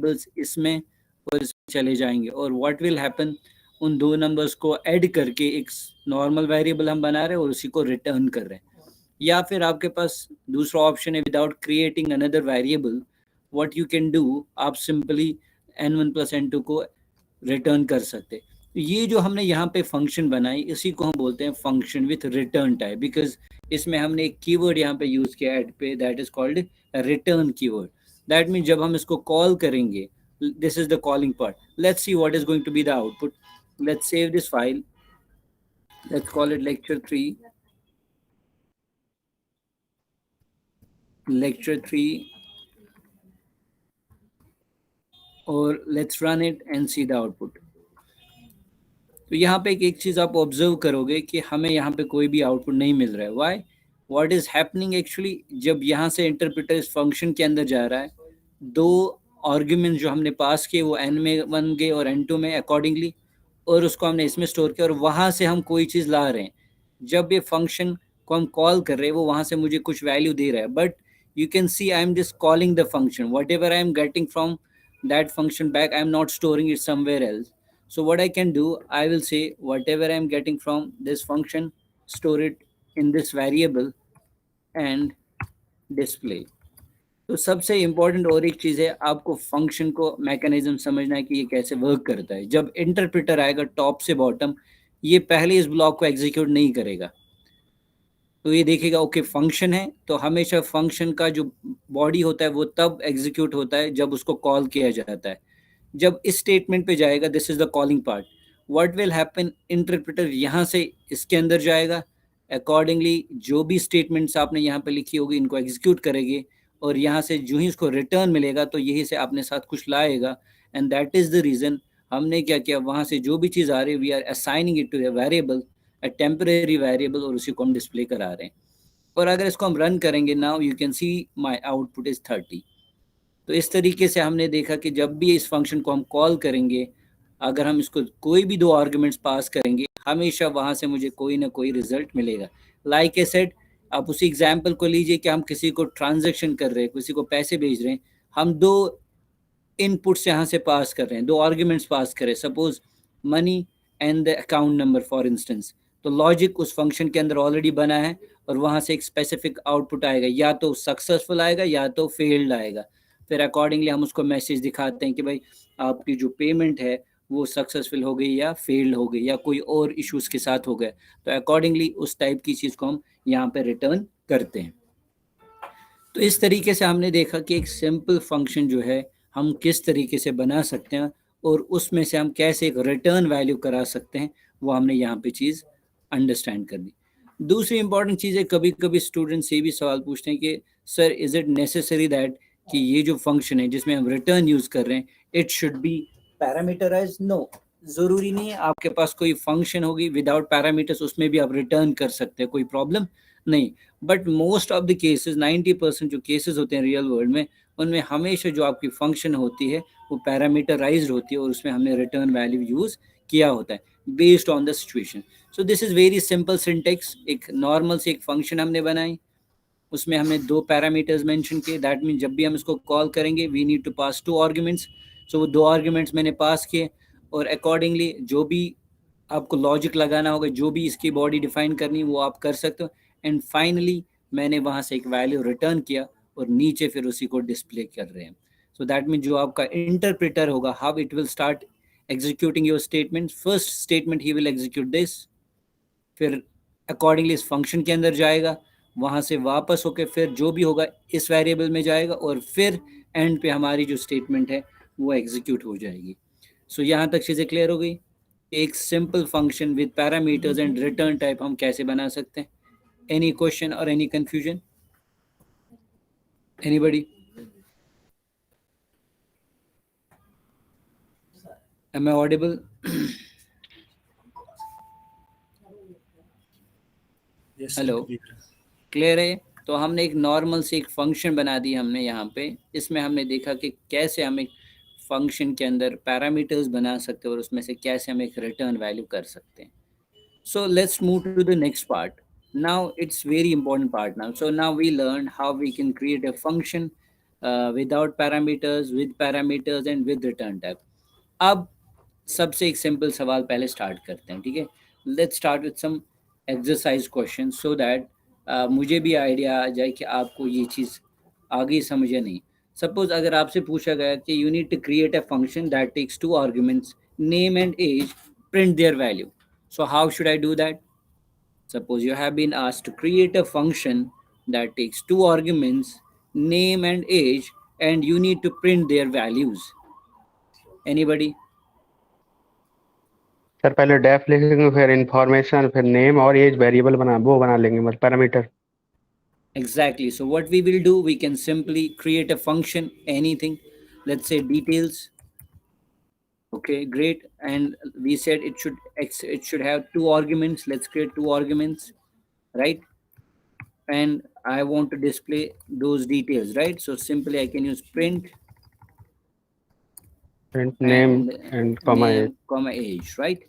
Variables इसमें और इसमें चले जाएंगे, और व्हाट विल हैपन, उन दो नंबर्स को ऐड करके एक नॉर्मल वेरिएबल हम बना रहे हैं और उसी को रिटर्न कर रहे हैं। या फिर आपके पास दूसरा ऑप्शन है, without creating another variable, what you can do, आप सिंपली n1 प्लस n2 को रिटर्न कर सकते। ये जो हमने यहाँ पे फंक्शन बनाई, इसी को हम बोलते हैं function with return type, because इसमें हमने एक कीवर्ड यहाँ पे यूज किया एड पे, that is called return keyword. That mean जब हम इसको कॉल करेंगे, this is the calling part. Let's see what is going to be the output. Let's save this file. Let's call it lecture 3. Lecture 3. और let's run it and see the output. तो यहाँ पे एक चीज़ आप observe करोगे कि हमें यहाँ पे कोई भी आउटपुट नहीं मिल रहा है। Why, what is happening actually, जब यहाँ से इंटरप्रेटर इस फंक्शन के अंदर जा रहा है, दो आर्ग्यूमेंट्स जो हमने पास किए वो n में बन गए और n2 में अकॉर्डिंगली, और उसको हमने इसमें स्टोर किया, और वहाँ से हम कोई चीज़ ला रहे हैं। जब ये फंक्शन को हम कॉल कर रहे हैं, वो वहाँ से मुझे कुछ वैल्यू दे रहा है, but you can C I am just calling the function, what ever I am getting from that function back, I am not storing it somewhere else. So what I can do, I will say whatever I am getting from this function, store it in this variable and display. तो सबसे important और एक चीज़ है, आपको function को mechanism समझना है कि ये कैसे वर्क करता है। जब इंटरप्रेटर आएगा टॉप से बॉटम, ये पहले इस ब्लॉक को एग्जीक्यूट नहीं करेगा, तो ये देखेगा ओके फंक्शन है, तो हमेशा फंक्शन का जो बॉडी होता है वो तब एग्जीक्यूट होता है जब उसको कॉल किया जाता है। जब इस स्टेटमेंट पे जाएगा, this is the calling part, what will happen, interpreter यहाँ से इसके अंदर जाएगा, अकॉर्डिंगली जो भी स्टेटमेंट्स आपने यहाँ पे लिखी होगी इनको एग्जीक्यूट करेंगे, और यहाँ से जो ही उसको रिटर्न मिलेगा तो यही से अपने साथ कुछ लाएगा। And that is the reason हमने क्या किया, वहाँ से जो भी चीज़ आ रही है we are assigning it to a variable, a temporary variable, और उसी को हम डिस्प्ले करा रहे हैं। और अगर इसको हम रन करेंगे, now you can C my output is 30। तो इस तरीके से हमने देखा कि जब भी इस फंक्शन को हम कॉल करेंगे, अगर हम इसको कोई भी दो आर्ग्यूमेंट्स पास करेंगे, हमेशा वहाँ से मुझे कोई ना कोई रिजल्ट मिलेगा। लाइक ए सेड, आप उसी एग्जाम्पल को लीजिए कि हम किसी को ट्रांजेक्शन कर रहे हैं, किसी को पैसे भेज रहे हैं, हम दो इनपुट्स यहाँ से पास कर रहे हैं, दो आर्ग्यूमेंट्स पास करें, suppose money and the account number for instance. तो लॉजिक उस फंक्शन के अंदर ऑलरेडी बना है, और वहाँ से एक स्पेसिफिक आउटपुट आएगा, या तो सक्सेसफुल आएगा या तो फेल्ड आएगा। फिर अकॉर्डिंगली हम उसको मैसेज दिखाते हैं कि भाई आपकी जो पेमेंट है वो सक्सेसफुल हो गई या फेल्ड हो गई या कोई और इश्यूज के साथ हो गए। तो अकॉर्डिंगली उस टाइप की चीज़ को हम यहाँ पे रिटर्न करते हैं। तो इस तरीके से हमने देखा कि एक सिंपल फंक्शन जो है हम किस तरीके से बना सकते हैं, और उसमें से हम कैसे एक रिटर्न वैल्यू करा सकते हैं, वो हमने यहाँ पे चीज़ अंडरस्टैंड कर दी। दूसरी इंपॉर्टेंट चीज़ है, कभी कभी स्टूडेंट से भी सवाल पूछते हैं कि sir is it necessary that कि ये जो फंक्शन है जिसमें हम रिटर्न यूज़ कर रहे हैं, it should be parameterize? No, ज़रूरी नहीं है। आपके पास कोई फंक्शन होगी विदाउट पैरामीटर्स, उसमें भी आप रिटर्न कर सकते हैं, कोई प्रॉब्लम नहीं। But most of the cases, 90% जो केसेस होते हैं रियल वर्ल्ड में, उनमें हमेशा जो आपकी फंक्शन होती है वो पैरामीटराइज्ड होती है, और उसमें हमने रिटर्न वैल्यू यूज़ किया होता है based on the situation. So this is very simple syntax. एक नॉर्मल से एक फंक्शन हमने बनाई, उसमें हमने दो पैरामीटर्स मेंशन किए, दैट मीन जब भी हम इसको कॉल करेंगे we need to pass two arguments. So वो दो आर्ग्यूमेंट्स मैंने पास किए, और अकॉर्डिंगली जो भी आपको लॉजिक लगाना होगा, जो भी इसकी बॉडी डिफाइन करनी है वो आप कर सकते हो। एंड फाइनली मैंने वहाँ से एक वैल्यू रिटर्न किया, और नीचे फिर उसी को डिस्प्ले कर रहे हैं। सो दैट मीन जो आपका इंटरप्रेटर होगा, how it will start executing your statement. First statement he will execute this, फिर अकॉर्डिंगली इस फंक्शन के अंदर जाएगा, वहाँ से वापस होकर फिर जो भी होगा इस वेरिएबल में जाएगा, और फिर एंड पे हमारी जो स्टेटमेंट है वो एग्जीक्यूट हो जाएगी। सो यहाँ तक चीज़ें क्लियर हो गई। एक simple function with parameters and return type हम कैसे बना सकते हैं। एनी क्वेश्चन और any confusion, anybody? Am I audible? Hello, clear है? तो हमने एक नॉर्मल से एक फंक्शन बना दी हमने यहाँ पे। इसमें हमने देखा कि कैसे हम एक फंक्शन के अंदर पैरामीटर्स बना सकते हैं, और उसमें से कैसे हम एक रिटर्न वैल्यू कर सकते हैं। So let's move to the next part. Now it's very important part now. So now we learned how we can create a function without parameters, with parameters and with return type. अब सबसे एक simple सवाल पहले start करते हैं, ठीक है? Let's start with some exercise question so that मुझे भी आइडिया आ जाए कि आपको ये चीज़ आ गई समझ या नहीं. सपोज अगर आपसे पूछा गया कि you need to create a function that takes two arguments, name and age, print their value. So how should I do that? Suppose you have been asked to create a function that takes two arguments, name and age, and you need to print their values. Anybody? Sir पहले def लिखेंगे, फिर information, फिर name और as variable बना लेंगे, मतलब parameter. Exactly. So what we will do, we can simply create a function, anything. Let's say details. Okay, great. And we said it should have two arguments. Let's create two arguments, right? And I want to display those details, right? So simply I can use print name and comma age. name, comma age, right?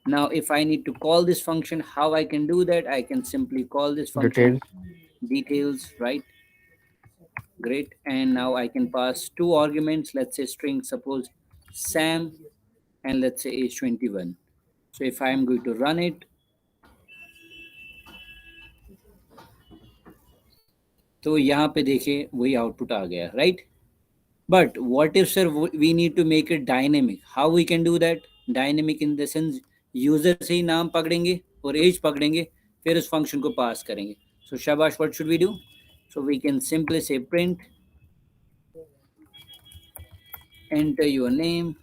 Now, if I need to call this function, how I can do that? I can simply call this function details, right? Great. And now I can pass two arguments. Let's say string, suppose Sam, and let's say age 21. So if I am going to run it, तो यहाँ पे देखिए वही output आ गया, right? But what if, sir, we need to make it dynamic? How we can do that? Dynamic in the sense user से ही नाम पकड़ेंगे और एज पकड़ेंगे, फिर उस फंक्शन को पास करेंगे. So शाबाश, what should we do? So we can simply say print, enter your name.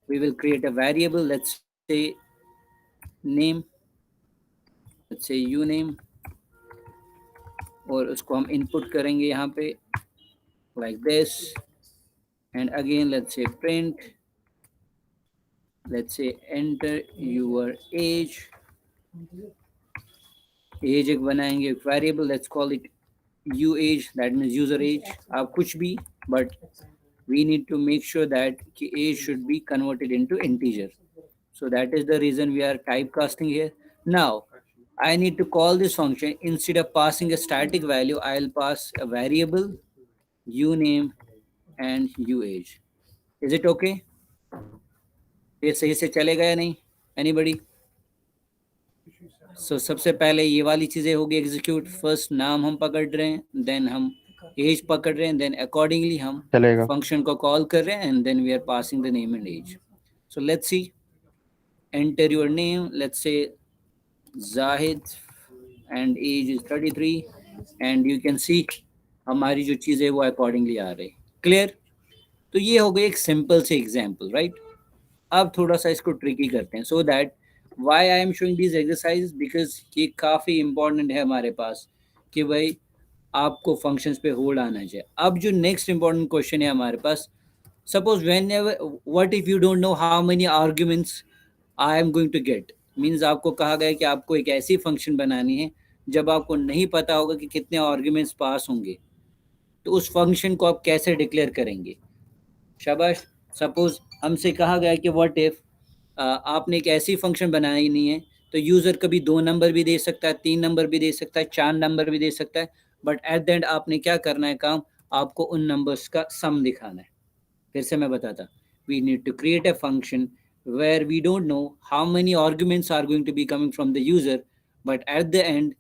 We will create a variable. Let's say name. Let's say uname. और उसको हम इनपुट करेंगे यहाँ पे like this. And again, let's say print. Let's say enter your age. Age एक बनाएंगे एक variable, let's call it u age, that means user age. आप कुछ भी, but we need to make sure that age should be converted into integer. So that is the reason we are typecasting here. Now I need to call this function. Instead of passing a static value, I'll pass a variable uname and uage. Is it okay? ये सही से चलेगा या नहीं? Anybody? So सबसे पहले ये वाली चीज़ें होगी एग्जीक्यूट. फर्स्ट नाम हम पकड़ रहे हैं, देन हम एज पकड़ रहे हैं, देन अकॉर्डिंगली हम फंक्शन को कॉल कर रहे हैं, and then we are passing the name and age. So let's see, enter your name, let's say Zahid, and age is 33, and you can see हमारी जो चीज़ें वो अकॉर्डिंगली आ रही. क्लियर? तो ये हो गई एक सिंपल से एग्जाम्पल, राइट? अब थोड़ा सा इसको ट्रिकी करते हैं, so that Why I am showing these exercises, because ये काफ़ी important है हमारे पास कि भाई आपको functions पे होल्ड आना चाहिए. अब जो next important question है हमारे पास, suppose whenever, what if you don't know how many arguments I am going to get, means आपको कहा गया कि आपको एक ऐसी function बनानी है जब आपको नहीं पता होगा कि कितने arguments पास होंगे, तो उस function को आप कैसे declare करेंगे? शाबाश. Suppose हमसे कहा गया कि what if आपने एक ऐसी फंक्शन बनाई नहीं है, तो यूज़र कभी 2 नंबर भी दे सकता है, 3 नंबर भी दे सकता है, 4 नंबर भी दे सकता है, बट एट द एंड आपने क्या करना है काम, आपको उन नंबर्स का सम दिखाना है. फिर से मैं बताता, we need to create a function where we don't know how many arguments are going to be coming from the user, but at the end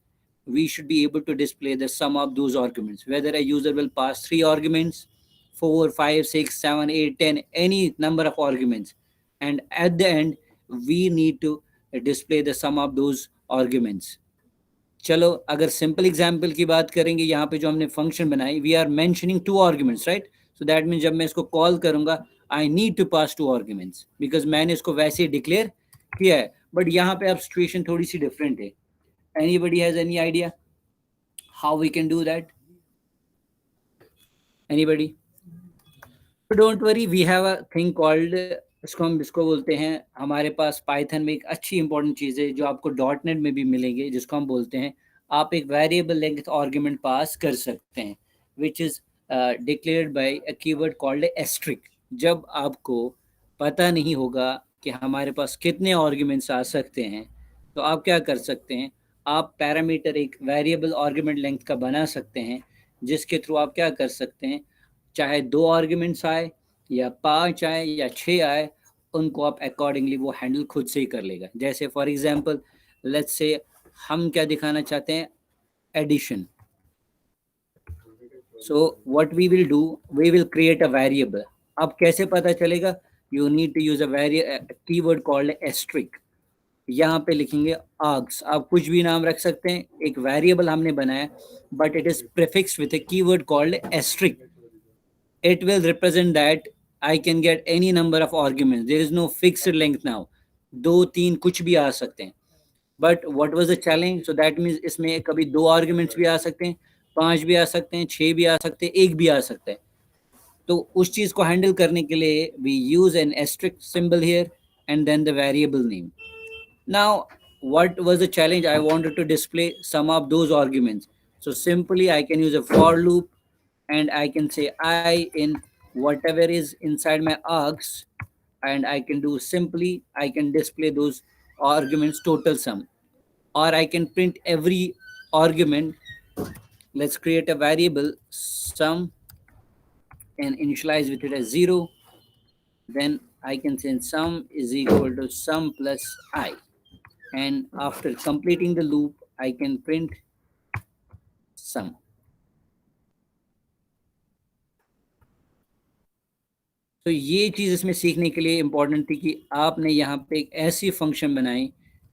we should be able to display the sum of those arguments, whether a user will pass 3 arguments, 4, 5, 6, 7, 8, 10, any number of arguments, and at the end we need to display the sum of those arguments. चलो अगर simple example की बात करेंगे, यहाँ पे जो हमने function बनाई, we are mentioning 2 arguments, right? So that mean जब मैं इसको कॉल करूंगा, I need to pass 2 arguments, because मैंने इसको वैसे ही डिक्लेयर किया है. बट यहाँ पे अब सिचुएशन थोड़ी सी डिफरेंट है. Anybody has any idea how we can do that? Anybody? Don't worry, we have a thing called, इसको बोलते हैं, हमारे पास पाइथन में एक अच्छी इंपॉर्टेंट चीज़ है जो आपको डॉटनेट में भी मिलेंगे, जिसको हम बोलते हैं, आप एक वेरिएबल लेंथ आर्गुमेंट पास कर सकते हैं, which is declared by a keyword called asterisk. जब आपको पता नहीं होगा कि हमारे पास कितने आर्गुमेंट्स आ सकते हैं, तो आप क्या कर सकते हैं, आप पैरामीटर एक वेरिएबल आर्गुमेंट लेंथ का बना सकते हैं, जिसके थ्रू आप क्या कर सकते हैं, चाहे 2 आर्ग्यूमेंट्स आए या 5 आए या 6 आए, उनको आप अकॉर्डिंगली वो हैंडल खुद से ही कर लेगा। जैसे फॉर एग्जांपल लेट्स से हम क्या दिखाना चाहते हैं, addition. So what we will do, we will create a variable. अब कैसे पता चलेगा, you need to use a keyword called asterisk. यहाँ पे लिखेंगे आर्ग्स, आप कुछ भी नाम रख सकते हैं, एक वेरिएबल हमने बनाया but it is prefixed with a keyword called asterisk. It will represent that I can get any number of arguments. There is no fixed length now. 2 3 कुछ भी आ सकते हैं। But what was the challenge? So that means इसमें कभी 2 arguments भी आ सकते हैं, 5 भी आ सकते हैं, 6 भी आ सकते हैं, 1 भी आ सकता है। तो उस चीज को हैंडल करने के लिए we use an asterisk symbol here and then the variable name. Now, what was the challenge? I wanted to display some of those arguments. So simply I can use a for loop and I can say I in whatever is inside my args, and I can do simply, I can display those arguments total sum, or I can print every argument. Let's create a variable sum and initialize with it as 0. Then I can say sum is equal to sum plus I. And after completing the loop, I can print sum. तो ये चीज़ इसमें सीखने के लिए important थी कि आपने यहाँ पे एक ऐसी फंक्शन बनाई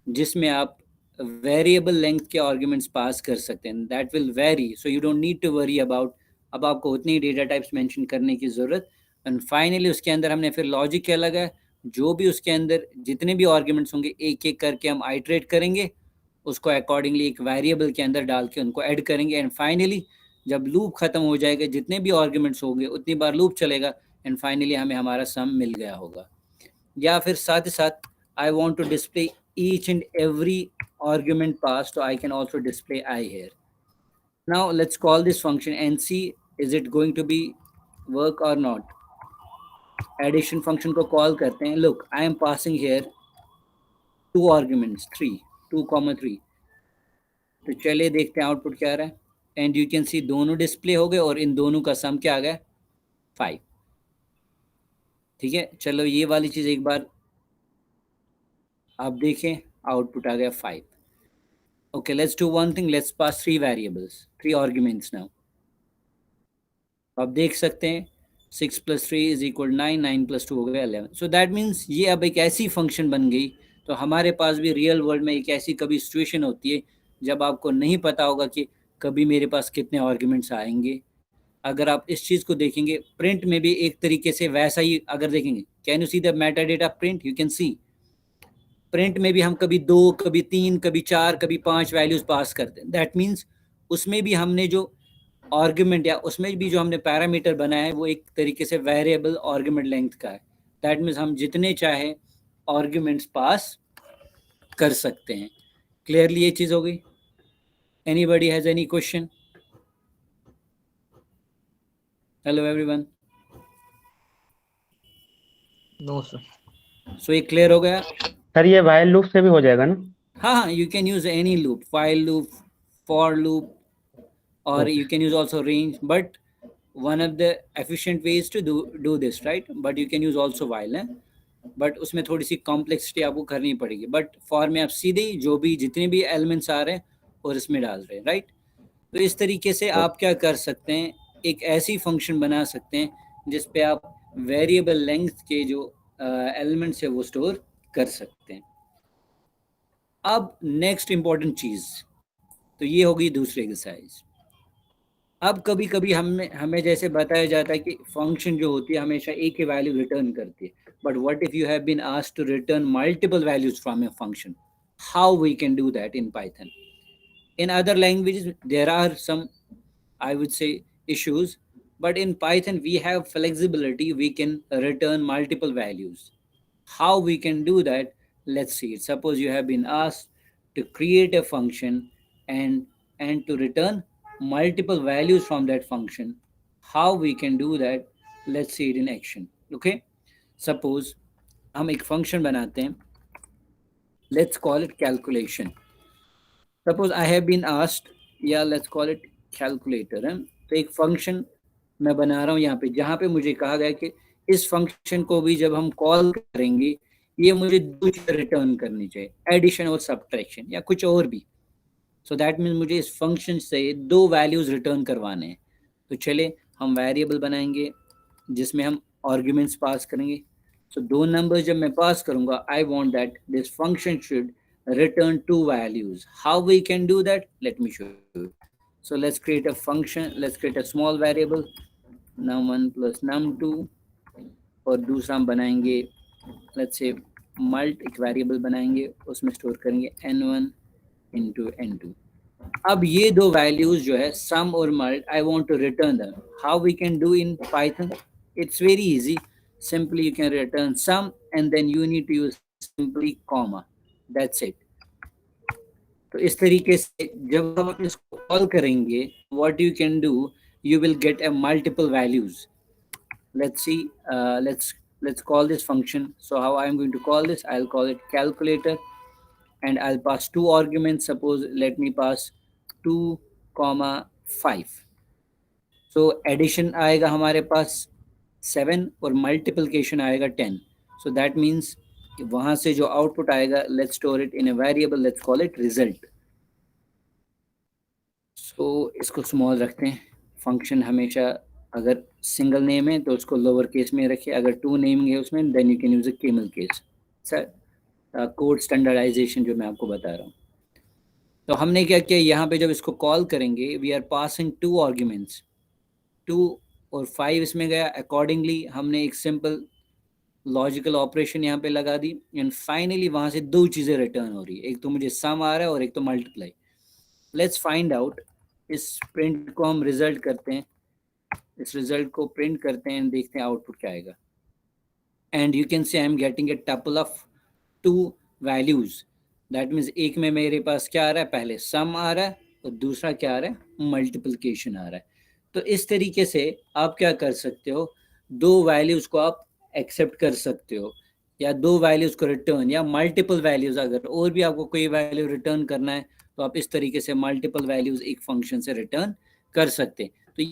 जिसमें आप वेरिएबल लेंथ के आर्ग्यूमेंट्स पास कर सकते हैं। That will very, so you don't need to worry about अब आपको उतनी डेटा टाइप्स मेंशन करने की ज़रूरत। एंड फाइनली उसके अंदर हमने फिर लॉजिक क्या लगाया, जो भी उसके अंदर जितने भी आर्ग्यूमेंट्स होंगे एक एक करके हम आइट्रेट करेंगे, उसको अकॉर्डिंगली एक वेरिएबल के अंदर डाल के उनको ऐड करेंगे। एंड फाइनली जब लूप ख़त्म हो जाएगा, जितने भी आर्ग्यूमेंट्स होंगे उतनी बार लूप चलेगा एंड फाइनली हमें हमारा सम मिल गया होगा। या फिर साथ ही साथ I want to display each and every argument pass, तो I can also display i here. Now let's call this function and see is it going to be work और नॉट। एडिशन फंक्शन को call करते हैं। Look, I am passing here 2 arguments 3, 2,3। तो चलिए देखते हैं output क्या आ रहा है। एंड यू कैन सी दोनों डिस्प्ले हो गए और इन दोनों का सम क्या आ गया, 5। ठीक है, चलो ये वाली चीज़ एक बार आप देखें, आउटपुट आ गया 5। Okay, let's do one thing, let's pass 3 variables, 3 arguments now. आप देख सकते हैं 6 + 3 = 9, 9 + 2 हो गया 11। सो दैट मीन्स ये अब एक ऐसी फंक्शन बन गई। तो हमारे पास भी रियल वर्ल्ड में एक ऐसी कभी सिचुएशन होती है जब आपको नहीं पता होगा कि कभी मेरे पास कितने आर्ग्यूमेंट्स आएंगे। अगर आप इस चीज़ को देखेंगे, प्रिंट में भी एक तरीके से वैसा ही अगर देखेंगे, can you see the Meta data print, you can C print में भी हम कभी 2, कभी 3, कभी 4, कभी 5 वैल्यूज पास करते हैं। दैट मीन्स उसमें भी हमने जो आर्ग्यूमेंट या उसमें भी जो हमने पैरामीटर बनाया है वो एक तरीके से वेरिएबल आर्ग्यूमेंट लेंथ का है। दैट मीन्स हम जितने चाहे आर्ग्यूमेंट्स पास कर सकते हैं। क्लियरली ये चीज़ हो गई। Anybody has any question? Hello everyone. No sir. So ये क्लियर हो गया? सर ये वाइल लूप से भी हो जाएगा ना? हाँ, you can use any loop, while loop, for loop, or Okay. you can use also range, but one of the efficient ways to do this, right? But you can use also while, but उसमें थोड़ी सी complexity आपको करनी पड़ेगी। But for में आप सीधे ही जो भी जितने भी एलिमेंट्स आ रहे हैं और इसमें डाल रहे हैं, राइट? तो इस तरीके से आप क्या कर सकते हैं, एक ऐसी फंक्शन बना सकते हैं जिस पे आप वेरिएबल लेंथ के जो एलिमेंट्स है वो स्टोर कर सकते हैं। अब नेक्स्ट इंपॉर्टेंट चीज़, तो ये होगी दूसरी एक्सरसाइज। अब कभी कभी हमें जैसे बताया जाता है कि फंक्शन जो होती है हमेशा एक ही वैल्यू रिटर्न करती है, but what if you have been asked to return multiple values from a function? How we can do that in Python? In other languages there are some, I would say, issues, but in Python we have flexibility, we can return multiple values. How we can do that? Let's see. Suppose you have been asked to create a function and to return multiple values from that function. How we can do that? Let's see it in action. Okay, suppose हम एक function बनाते हैं, let's call it calculation. Suppose I have been asked, yeah, let's call it calculator. तो एक function मैं बना रहा हूँ यहाँ पे, जहाँ पे मुझे कहा गया कि इस फंक्शन को भी जब हम कॉल करेंगे ये मुझे दो चीज़ें रिटर्न करनी चाहिए, एडिशन और सब्ट्रैक्शन या कुछ और भी। सो दैट मीन्स मुझे इस फंक्शन से दो वैल्यूज रिटर्न करवाने हैं। तो चले हम वेरिएबल बनाएंगे जिसमें हम आर्ग्यूमेंट्स पास करेंगे। सो दो नंबर्स जब मैं पास करूंगा, I want that this function should return two values. How we can do that? Let me show you. So let's create a function. Let's create a small variable num1 plus num2 और दूसरा हम बनाएंगे let's say mult, एक variable बनाएंगे उसमें store करेंगे n1 into n2। अब ये दो वैल्यूज जो है सम और mult, I want to return them. How we can do in Python? It's very easy. Simply you can return sum and then you need to use simply comma, that's it. तो इस तरीके से जब हम इसको call करेंगे, what you can do, you will get a multiple values. Let's see, let's call this function. So how I'm going to call this? I'll call it calculator and I'll pass two arguments. Suppose let me pass 2, 5. So addition आएगा हमारे पास 7 और multiplication आएगा 10. So that means वहाँ से जो output आएगा, let's store it in a variable, let's call it result. So इसको small रखते हैं। फंक्शन हमेशा अगर सिंगल नेम है तो उसको लोअर केस में रखिए, अगर टू नेम है उसमें then you can use a camel case. Sir code standardization जो मैं आपको बता रहा हूँ। तो हमने क्या किया, यहाँ पे जब इसको कॉल करेंगे we are passing two arguments, 2 और 5 इसमें गया। अकॉर्डिंगली हमने एक सिंपल लॉजिकल ऑपरेशन यहाँ पे लगा दी एंड फाइनली वहाँ से दो चीज़ें रिटर्न हो रही है, एक तो मुझे सम आ रहा है और एक तो मल्टीप्लाई। Let's find out. इस प्रिंट को हम रिजल्ट करते हैं, इस रिजल्ट को प्रिंट करते हैं, देखते हैं आउटपुट क्या आएगा। And you can say I am getting a tuple of 2 values. That means एक में मेरे पास क्या आ रहा है, पहले सम आ रहा है और दूसरा क्या आ रहा है, मल्टीप्लिकेशन आ रहा है। तो इस तरीके से आप क्या कर सकते हो, दो वैल्यूज को आप एक्सेप्ट कर सकते हो या दो वैल्यूज को रिटर्न, या मल्टीपल वैल्यूज अगर और भी आपको कोई वैल्यू रिटर्न करना है तो आप इस तरीके से मल्टीपल वैल्यूज एक फंक्शन से रिटर्न कर सकते हैं। तो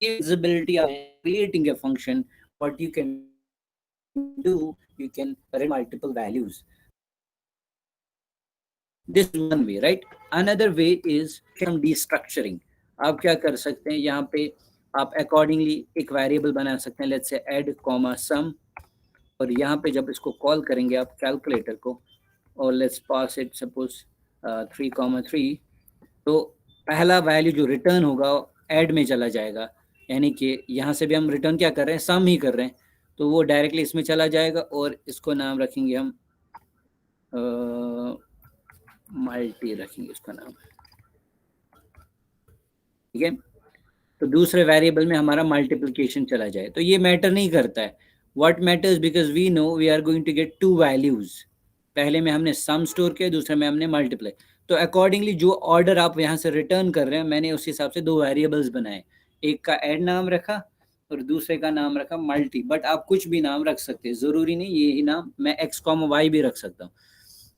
visibility of creating a function, what you can do, you can return multiple values. This is one way, right? Another way is some destructuring. आप क्या कर सकते हैं, यहाँ पे आप accordingly एक variable बना सकते हैं, let's say add comma sum, और यहाँ पे जब इसको कॉल करेंगे आप कैलकुलेटर को और let's pass it suppose 3,3, तो पहला वैल्यू जो रिटर्न होगा ऐड में चला जाएगा, यानी कि यहाँ से भी हम रिटर्न क्या कर रहे हैं, सम ही कर रहे हैं, तो वो डायरेक्टली इसमें चला जाएगा और इसको नाम रखेंगे हम मल्टी रखेंगे इसका नाम, ठीक है। तो दूसरे वेरिएबल में हमारा मल्टीप्लिकेशन चला जाए, तो ये मैटर नहीं करता है। What matters, because we know we are going to get two values, पहले में हमने सम स्टोर किया, दूसरे में हमने मल्टीप्लाई। तो अकॉर्डिंगली जो ऑर्डर आप यहाँ से रिटर्न कर रहे हैं, मैंने उस हिसाब से दो वेरिएबल्स बनाए, एक का ऐड नाम रखा और दूसरे का नाम रखा मल्टी। बट आप कुछ भी नाम रख सकते हैं, जरूरी नहीं ये ही नाम, मैं एक्स कॉमा वाई भी रख सकता हूँ।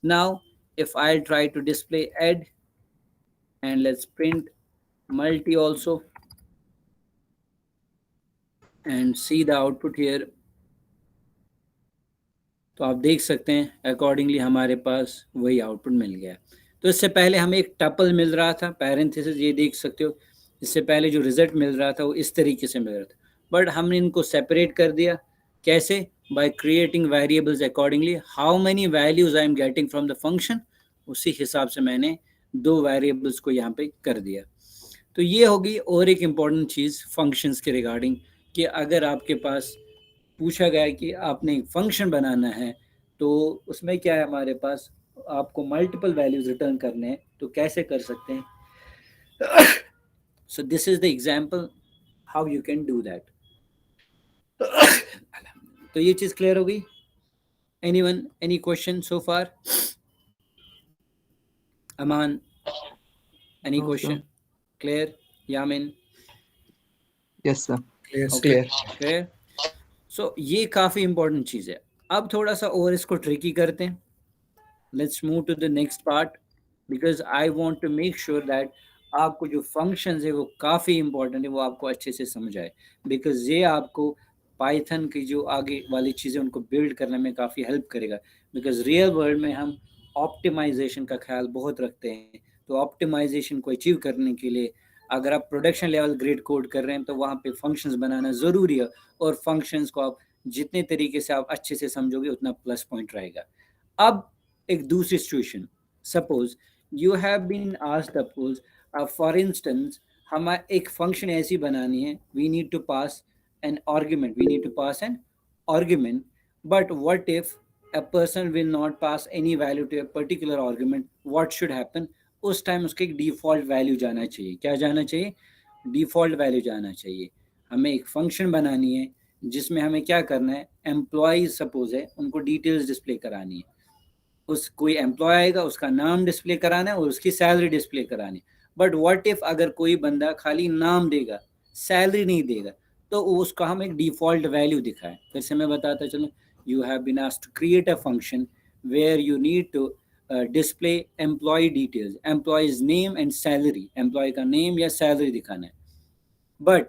Now if I try to display add and let's print multi also and see the output here, तो आप देख सकते हैं अकॉर्डिंगली हमारे पास वही आउटपुट मिल गया। तो इससे पहले हमें एक टपल मिल रहा था, पैरेंथेसिस, ये देख सकते हो, इससे पहले जो रिजल्ट मिल रहा था वो इस तरीके से मिल रहा था, बट हमने इनको सेपरेट कर दिया। कैसे? By creating variables accordingly, how many values I am getting from the function, उसी हिसाब से मैंने दो वेरिएबल्स को यहाँ पे कर दिया। तो ये होगी और एक इम्पॉर्टेंट चीज़ फंक्शंस के रिगार्डिंग, कि अगर आपके पास पूछा गया है कि आपने एक फंक्शन बनाना है तो उसमें क्या है हमारे पास, आपको मल्टीपल वैल्यूज रिटर्न करने हैं, तो कैसे कर सकते हैं। So this is the example how you can do that. तो ये चीज़ क्लियर हो गई? Anyone, any question so far? Aman, any question? Clear? Yamin? Yes sir, clear. So ये काफ़ी इंपॉर्टेंट चीज़ है। अब थोड़ा सा और इसको ट्रिकी करते हैं। Let's move to the next part, because I want to make sure that आपको जो फंक्शंस है वो काफ़ी इंपॉर्टेंट है, वो आपको अच्छे से समझ आए, बिकॉज ये आपको पाइथन की जो आगे वाली चीज़ें उनको बिल्ड करने में काफ़ी हेल्प करेगा। बिकॉज रियल वर्ल्ड में हम ऑप्टिमाइजेशन का ख्याल बहुत रखते हैं, तो ऑप्टिमाइजेशन को अचीव करने के लिए अगर आप प्रोडक्शन लेवल ग्रेड कोड कर रहे हैं तो वहाँ पे फंक्शंस बनाना ज़रूरी है, और फंक्शंस को आप जितने तरीके से आप अच्छे से समझोगे उतना प्लस पॉइंट रहेगा। अब एक दूसरी situation, suppose you have been asked, suppose for instance हमारा एक फंक्शन ऐसी बनानी है, we need to pass an argument, we need to pass an argument, but what if a person will not pass any value to a particular argument, what should happen? उस time उसके एक default value जाना चाहिए। क्या जाना चाहिए? Default value जाना चाहिए। हमें एक फंक्शन बनानी है जिसमें हमें क्या करना है, एम्प्लॉयज सपोज है उनको डिटेल्स डिस्प्ले करानी है, उस कोई एम्प्लॉय आएगा उसका नाम डिस्प्ले कराना है और उसकी सैलरी डिस्प्ले करानी है। बट व्हाट इफ अगर कोई बंदा खाली नाम देगा, सैलरी नहीं देगा, तो उसका हम एक डिफॉल्ट वैल्यू दिखाए। फिर से मैं बताता चलूँ, you have been asked to create a function where you need to display employee details, employee's name and salary, employee का name या salary दिखाना है। बट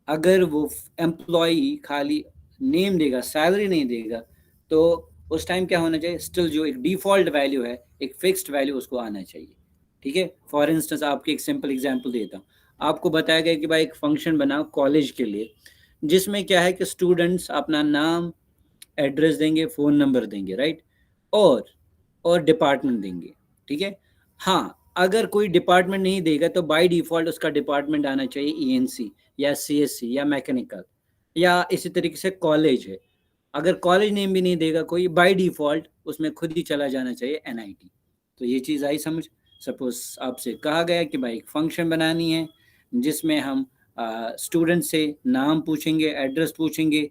अगर वो एम्प्लॉई खाली नेम देगा, सैलरी नहीं देगा, तो उस टाइम क्या होना चाहिए, स्टिल जो एक डिफॉल्ट वैल्यू है, एक फिक्स्ड वैल्यू उसको आना चाहिए। ठीक है, फॉर इंस्टेंस आपके एक सिंपल एग्जांपल देता हूँ। आपको बताया गया कि भाई एक फंक्शन बनाओ कॉलेज के लिए, जिसमें क्या है कि स्टूडेंट्स अपना नाम, एड्रेस देंगे, फ़ोन नंबर देंगे, राइट, और डिपार्टमेंट देंगे। ठीक है, हाँ, अगर कोई डिपार्टमेंट नहीं देगा तो बाय डिफ़ॉल्ट उसका डिपार्टमेंट आना चाहिए ईएनसी या सीएससी या मैकेनिकल, या इसी तरीके से कॉलेज है, अगर कॉलेज नेम भी नहीं देगा कोई, बाय डिफ़ॉल्ट उसमें खुद ही चला जाना चाहिए एनआईटी। तो ये चीज़ आई समझ। सपोज़ आपसे कहा गया कि भाई एक फंक्शन बनानी है जिसमें हम स्टूडेंट से नाम पूछेंगे, एड्रेस पूछेंगे,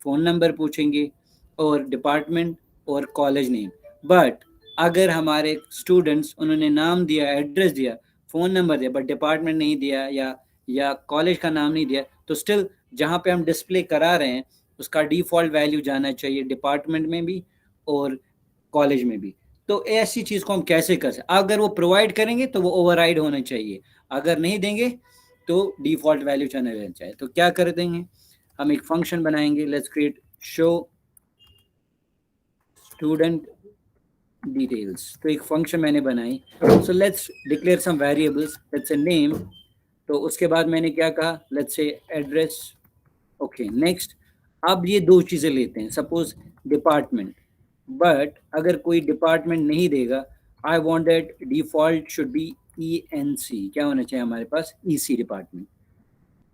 फ़ोन नंबर पूछेंगे और डिपार्टमेंट और कॉलेज नेम। बट अगर हमारे स्टूडेंट्स, उन्होंने नाम दिया, एड्रेस दिया, फ़ोन नंबर दिया, बट डिपार्टमेंट नहीं दिया या कॉलेज का नाम नहीं दिया, तो स्टिल जहाँ पे हम डिस्प्ले करा रहे हैं उसका डिफ़ॉल्ट वैल्यू जाना चाहिए डिपार्टमेंट में भी और कॉलेज में भी। तो ऐसी चीज़ को हम कैसे कर सकते? अगर वो प्रोवाइड करेंगे तो वो ओवरराइड होना चाहिए, अगर नहीं देंगे तो डिफ़ॉल्ट वैल्यू जाना रहना चाहिए। तो क्या कर देंगे, हम एक फंक्शन बनाएंगे, let's create show student details. तो एक फंक्शन मैंने बनाई, so let's declare some variables, let's say name, तो उसके बाद मैंने क्या कहा, let's say address. Okay, next. अब ये दो चीज़ें लेते हैं, सपोज डिपार्टमेंट, बट अगर कोई डिपार्टमेंट नहीं देगा, I want that default should be ENC, क्या होना चाहिए हमारे पास, ईसी डिपार्टमेंट।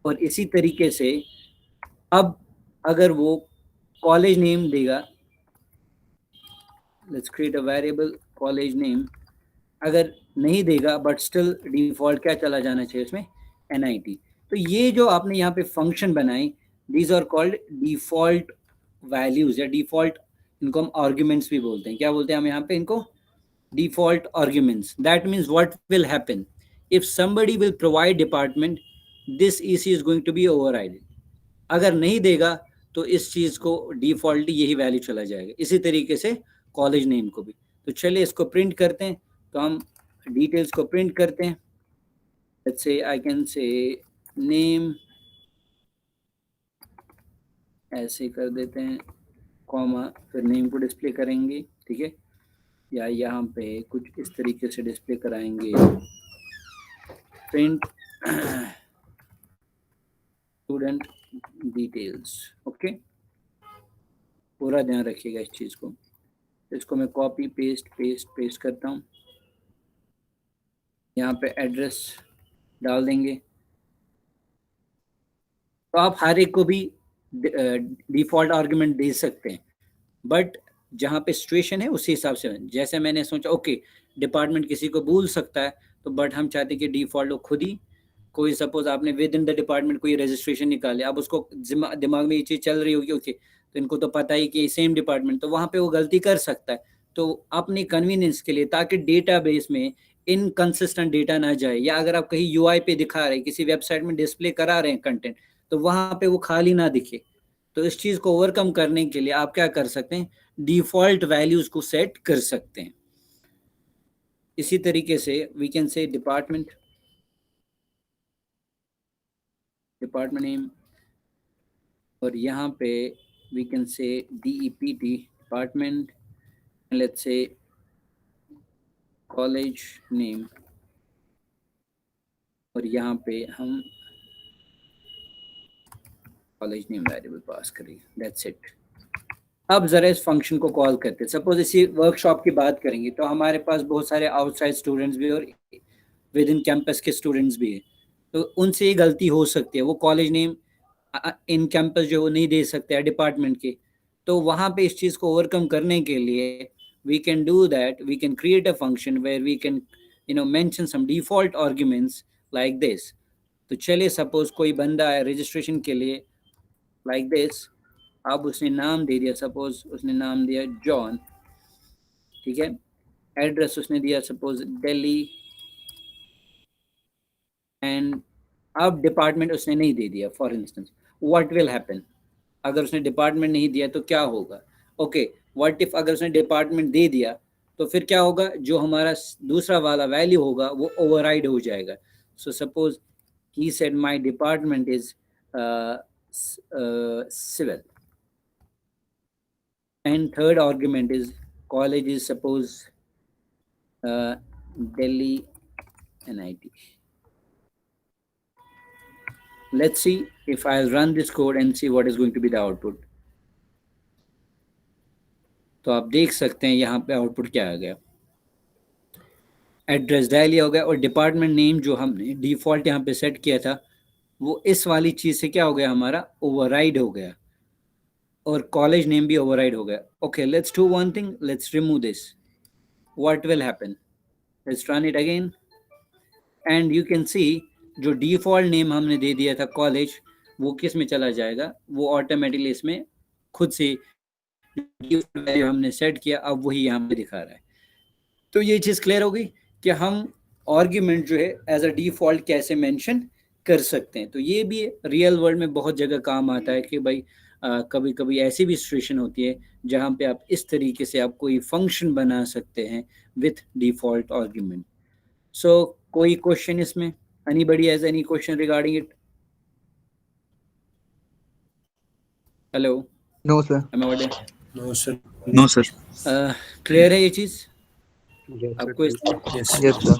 और इसी तरीके से अब अगर वो कॉलेज नेम देगा, let's create a variable college name, अगर नहीं देगा बट स्टिल डिफॉल्ट क्या चला जाना चाहिए उसमें, एनआईटी। तो ये जो आपने यहाँ पे फंक्शन बनाई, these are called default values या डिफॉल्ट, इनको हम आर्ग्यूमेंट्स भी बोलते हैं। क्या बोलते हैं हम यहाँ पे इनको, default arguments. That means what will happen if somebody will provide department, this EC is going to be overrided. अगर नहीं देगा तो इस चीज़ को डिफॉल्टली यही वैल्यू चला जाएगा। इसी तरीके से कॉलेज नेम को भी। तो चलिए इसको प्रिंट करते हैं, तो हम डिटेल्स को प्रिंट करते हैं। Let's say I can say name, ऐसे कर देते हैं, कॉमा, फिर नेम को डिस्प्ले करेंगे। ठीक है, या यहाँ पे कुछ इस तरीके से डिस्प्ले कराएंगे, प्रिंट स्टूडेंट डिटेल्स। ओके, पूरा ध्यान रखिएगा इस चीज़ को। इसको मैं कॉपी पेस्ट करता हूँ, यहाँ पे एड्रेस डाल देंगे। तो आप हर एक को भी डिफ़ॉल्ट आर्गुमेंट दे सकते हैं, बट जहाँ पे सिचुएशन है उसी हिसाब से। जैसे मैंने सोचा ओके डिपार्टमेंट किसी को भूल सकता है, तो बट हम चाहते हैं कि डिफ़ॉल्ट हो खुद ही, कोई सपोज आपने विद इन द डिपार्टमेंट कोई रजिस्ट्रेशन निकाले, अब उसको दिमाग में ये चीज़ चल रही होगी, ओके तो इनको तो पता ही कि सेम डिपार्टमेंट, तो वहाँ पे वो गलती कर सकता है। तो अपनी कन्वीनियंस के लिए, ताकि डेटाबेस में इनकंसिस्टेंट डेटा ना जाए, या अगर आप कहीं यूआई पे दिखा रहे हैं, किसी वेबसाइट में डिस्प्ले करा रहे हैं कंटेंट, तो वहाँ पे वो खाली ना दिखे। तो इस चीज़ को ओवरकम करने के लिए आप क्या कर सकते हैं, डिफ़ॉल्ट वैल्यूज़ को सेट कर सकते हैं। इसी तरीके से we can say department, department name, और यहाँ पे we can say DEPT department, let's say college name, और यहाँ पे हम कॉलेज नेम वेरिएबल पास करेंगे, दैट्स इट। अब जरा इस फंक्शन को कॉल करते हैं। सपोज इसी वर्कशॉप की बात करेंगे तो हमारे पास बहुत सारे आउटसाइड स्टूडेंट्स भी और विद इन कैंपस के स्टूडेंट्स भी हैं, तो उनसे ये गलती हो सकती है, वो कॉलेज नेम इन कैंपस जो वो नहीं दे सकते हैं डिपार्टमेंट के। तो वहाँ पे इस चीज़ को ओवरकम करने के लिए we can do that, we can create a function where we can mention some default arguments like this. तो चलिए सपोज कोई बंदा है रजिस्ट्रेशन के लिए लाइक दिस, अब उसने नाम दे दिया, सपोज उसने नाम दिया जॉन, ठीक है। एड्रेस उसने दिया सपोज दिल्ली, एंड अब डिपार्टमेंट उसने नहीं दे दिया for instance. What will happen, अगर उसने डिपार्टमेंट नहीं दिया तो क्या होगा? ओके, व्हाट इफ अगर उसने डिपार्टमेंट दे दिया तो फिर क्या होगा, जो हमारा दूसरा वाला वैल्यू होगा वो ओवरराइड हो जाएगा। So suppose he said my department is civil, and third argument is college is suppose Delhi NIT. Let's see if I'll run this code and see what is going to be the output. तो आप देख सकते हैं यहाँ पे output क्या आ गया, address Delhi हो गया, और डिपार्टमेंट नेम जो हमने डिफॉल्ट यहाँ पे सेट किया था वो इस वाली चीज़ से क्या हो गया, हमारा ओवरराइड हो गया, और कॉलेज नेम भी ओवरराइड हो गया। Okay, let's do one thing, let's remove this. What will happen, let's run it again, and you can सी जो डिफॉल्ट नेम हमने दे दिया था कॉलेज, वो किस में चला जाएगा, वो ऑटोमेटिकली इसमें खुद से वैल्यू हमने सेट किया, अब वही यहाँ पे दिखा रहा है। तो ये चीज़ क्लियर हो गई कि हम आर्ग्यूमेंट जो है एज अ डिफॉल्ट कैसे मेंशन कर सकते हैं। तो ये भी रियल वर्ल्ड में बहुत जगह काम आता है कि भाई कभी कभी ऐसी भी सिचुएशन होती है जहाँ पे आप इस तरीके से आप कोई फंक्शन बना सकते हैं विथ डिफॉल्ट आर्ग्यूमेंट। सो कोई क्वेश्चन इसमें, anybody has any question regarding it? Hello, No, sir. am I audible? No, sir. No, sir. Clear है ये चीज़ Yes, sir. आपको इसमें? Yes. Yes, sir.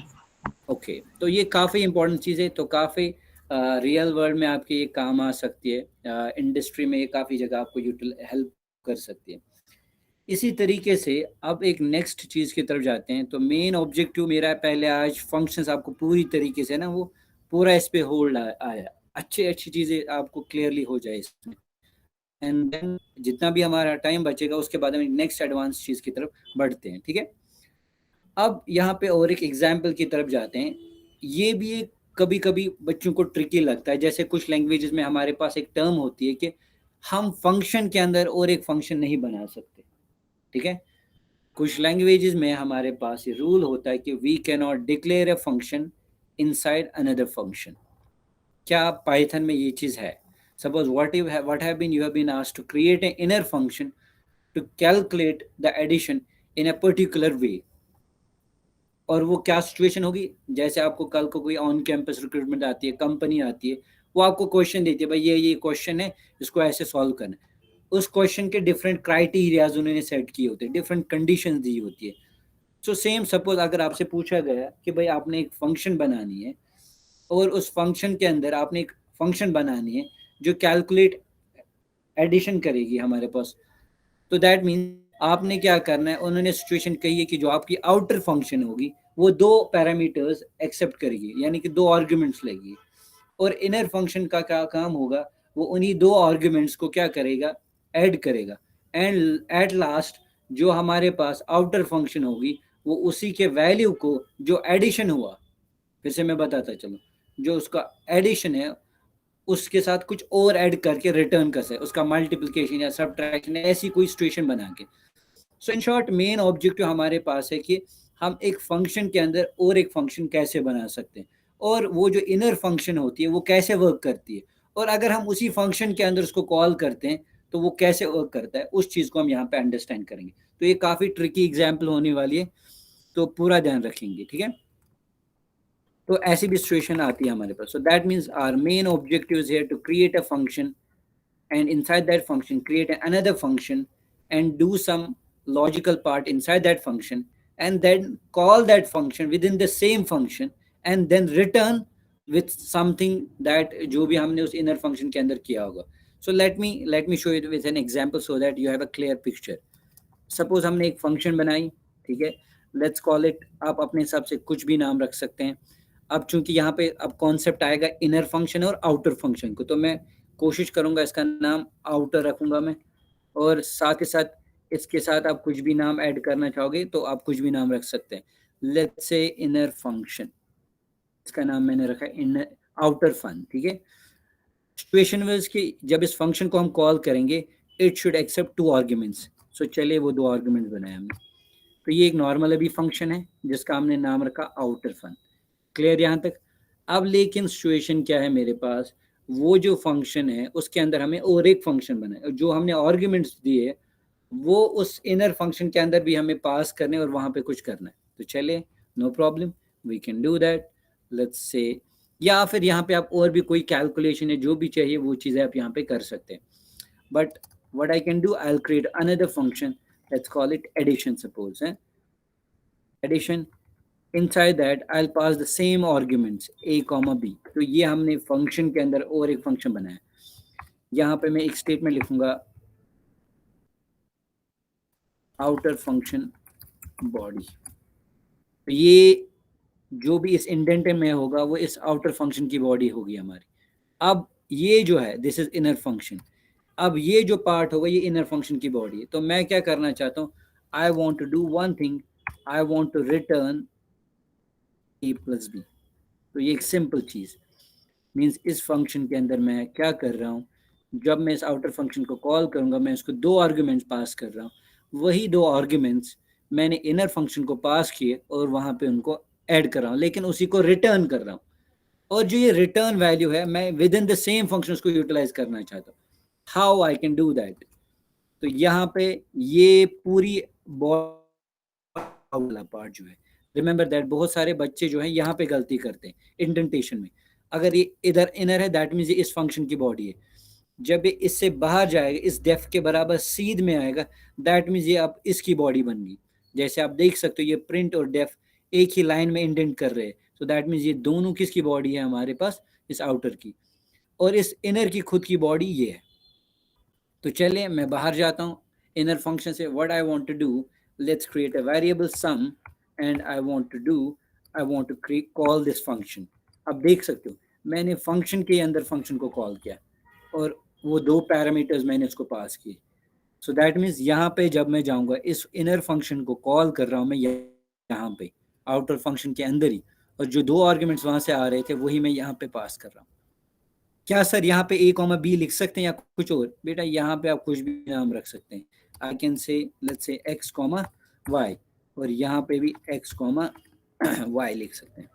ओके, तो ये काफ़ी इंपॉर्टेंट चीज़ है, तो काफ़ी रियल वर्ल्ड में आपके ये काम आ सकती है, इंडस्ट्री में ये काफ़ी जगह आपको हेल्प कर सकती है। इसी तरीके से अब एक नेक्स्ट चीज़ की तरफ जाते हैं। तो मेन ऑब्जेक्टिव मेरा पहले आज फंक्शंस आपको पूरी तरीके से ना वो पूरा इस पे होल्ड आया, अच्छी चीज़ें आपको क्लियरली हो जाए इसमें, एंड देन जितना भी हमारा टाइम बचेगा उसके बाद हम नेक्स्ट एडवांस चीज़ की तरफ बढ़ते हैं, ठीक है। अब यहाँ पे और एक एग्जाम्पल की तरफ जाते हैं। ये भी एक कभी कभी बच्चों को ट्रिकी लगता है, जैसे कुछ लैंग्वेजेस में हमारे पास एक टर्म होती है कि हम फंक्शन के अंदर और एक फंक्शन नहीं बना सकते, ठीक है। कुछ लैंग्वेजेस में हमारे पास ये रूल होता है कि we can not declare a function inside another function. क्या पाइथन में ये चीज़ है? Suppose what have been you have been asked to create an inner function to calculate the addition in a particular way, और वो क्या situation होगी, जैसे आपको कल को कोई ऑन कैंपस रिक्रूटमेंट आती है, कंपनी आती है, वो आपको क्वेश्चन देती है, भाई ये क्वेश्चन है, इसको ऐसे सॉल्व करना है। उस क्वेश्चन के डिफरेंट क्राइटेरियाज उन्होंने सेट किए होते हैं, डिफरेंट कंडीशंस दी होती है। सो सेम सपोज अगर आपसे पूछा गया कि भाई आपने एक फंक्शन बनानी है और उस फंक्शन के अंदर आपने एक फंक्शन बनानी है जो कैलकुलेट एडिशन करेगी हमारे पास, तो दैट मीन आपने क्या करना है, उन्होंने सिचुएशन कही है कि जो आपकी आउटर फंक्शन होगी वो दो पैरामीटर्स एक्सेप्ट करेगी, यानी कि दो आर्ग्यूमेंट्स लेगी, और इनर फंक्शन का क्या काम होगा, वो उन्हीं दो आर्ग्यूमेंट्स को क्या करेगा, ऐड करेगा, एंड एट लास्ट जो हमारे पास आउटर फंक्शन होगी वो उसी के वैल्यू को जो एडिशन हुआ, फिर से मैं बताता चलूँ, जो उसका एडिशन है उसके साथ कुछ और ऐड करके रिटर्न कर सके, उसका मल्टीप्लिकेशन या सब्ट्रैक्शन, ऐसी कोई सिचुएशन बना के। सो इन शॉर्ट मेन ऑब्जेक्टिव हमारे पास है कि हम एक फंक्शन के अंदर और एक फंक्शन कैसे बना सकते हैं, और वो जो इनर फंक्शन होती है वो कैसे वर्क करती है, और अगर हम उसी फंक्शन के अंदर उसको कॉल करते हैं तो वो कैसे वर्क करता है, उस चीज़ को हम यहाँ पे अंडरस्टैंड करेंगे। तो ये काफ़ी ट्रिकी एग्जाम्पल होने वाली है, तो पूरा ध्यान रखेंगे, ठीक है। तो ऐसी भी सिचुएशन आती है हमारे पास. So that means our main objective is here to create a function and inside that function create another function and do some logical part inside that function and then call that function within the same function and then return with something that जो भी हमने उस inner function के अंदर किया होगा. So let me show you with an example so that you have a clear picture. Suppose हमने एक function बनाई, ठीक है, let's call it, आप अपने हिसाब से कुछ भी नाम रख सकते हैं. अब चूंकि यहाँ पे अब कॉन्सेप्ट आएगा इनर फंक्शन और आउटर फंक्शन को, तो मैं कोशिश करूंगा इसका नाम आउटर रखूंगा मैं, और साथ के साथ इसके साथ आप कुछ भी नाम ऐड करना चाहोगे तो आप कुछ भी नाम रख सकते हैं. लेट्स से इनर फंक्शन, इसका नाम मैंने रखा है इनर आउटर फन. ठीक है, सिचुएशन में इसकी जब इस फंक्शन को हम कॉल करेंगे इट शुड एक्सेप्ट 2 आर्ग्यूमेंट्स. सो चलिए वो 2 आर्ग्यूमेंट्स बनाए हमने. तो ये एक नॉर्मल अभी फंक्शन है जिसका हमने नाम रखा आउटर फन. क्लियर यहाँ तक? अब लेकिन सिचुएशन क्या है मेरे पास, वो जो फंक्शन है उसके अंदर हमें और एक फंक्शन बनाए, जो हमने आर्ग्यूमेंट्स दिए वो उस इनर फंक्शन के अंदर भी हमें पास करने और वहां पे कुछ करना है. तो चले, no problem, we can do that. Let's say, या फिर यहाँ पे आप और भी कोई कैलकुलेशन है जो भी चाहिए वो चीज़ें आप यहाँ पे कर सकते हैं. But what I can do, I will create another function, let's call it addition. Suppose है addition, inside that I'll pass the same arguments a comma b. तो ये हमने फंक्शन के अंदर और एक फंक्शन बनाया. यहाँ पे मैं एक स्टेटमेंट लिखूंगा आउटर फंक्शन बॉडी. तो ये जो भी इस इंडेंटर में होगा वो इस आउटर फंक्शन की बॉडी होगी हमारी. अब ये जो है दिस इज इनर फंक्शन. अब ये जो पार्ट होगा ये इनर फंक्शन की बॉडी है. तो मैं क्या करना चाहता हूँ, I want to do one thing, I want to return a plus b. तो ये एक सिंपल चीज़ मीन्स इस फंक्शन के अंदर मैं क्या कर रहा हूँ, जब मैं इस आउटर फंक्शन को कॉल करूँगा मैं इसको 2 आर्ग्यूमेंट्स पास कर रहा हूँ. वही 2 आर्ग्यूमेंट्स मैंने इनर फंक्शन को पास किए और वहाँ पे उनको ऐड कर रहा हूँ, लेकिन उसी को रिटर्न कर रहा हूँ. और जो ये रिटर्न वैल्यू है मैं with in the same function उसको यूटिलाइज करना चाहता हूँ. How I can do that? तो यहाँ पे ये पूरी वाला पार्ट जो है, रिमेंबर दैट बहुत सारे बच्चे जो है यहाँ पे गलती करते हैं इंडेंटेशन में. अगर ये इधर इनर है दैट मीन्स ये इस फंक्शन की बॉडी है. जब ये इससे बाहर जाएगा इस डेफ के बराबर सीध में आएगा दैट मीन्स ये अब इसकी बॉडी बन गई. जैसे आप देख सकते हो ये प्रिंट और डेफ एक ही लाइन में इंडेंट कर रहे हैं. तो दैट मीन्स ये दोनों किसकी बॉडी है हमारे पास, इस आउटर की, और इस इनर की खुद की बॉडी ये है. तो चलिए मैं बाहर जाता हूँ इनर फंक्शन से. What I want to do, let's create a variable sum and I want to create call this function. अब देख सकते हो मैंने फंक्शन के अंदर फंक्शन को कॉल किया और वो 2 पैरामीटर्स मैंने उसको पास किए. सो दैट मीन्स यहाँ पे जब मैं जाऊँगा इस इनर फंक्शन को कॉल कर रहा हूँ मैं यहाँ पे आउटर फंक्शन के अंदर ही, और जो 2 आर्ग्यूमेंट्स वहाँ से आ रहे थे वही मैं यहाँ पे पास कर रहा हूँ. क्या सर यहाँ पे a कॉमा b लिख सकते हैं या कुछ और? बेटा यहाँ पे आप कुछ भी नाम रख सकते हैं. I can say let's say x comma y, और यहाँ पे भी x कॉमा y लिख सकते हैं.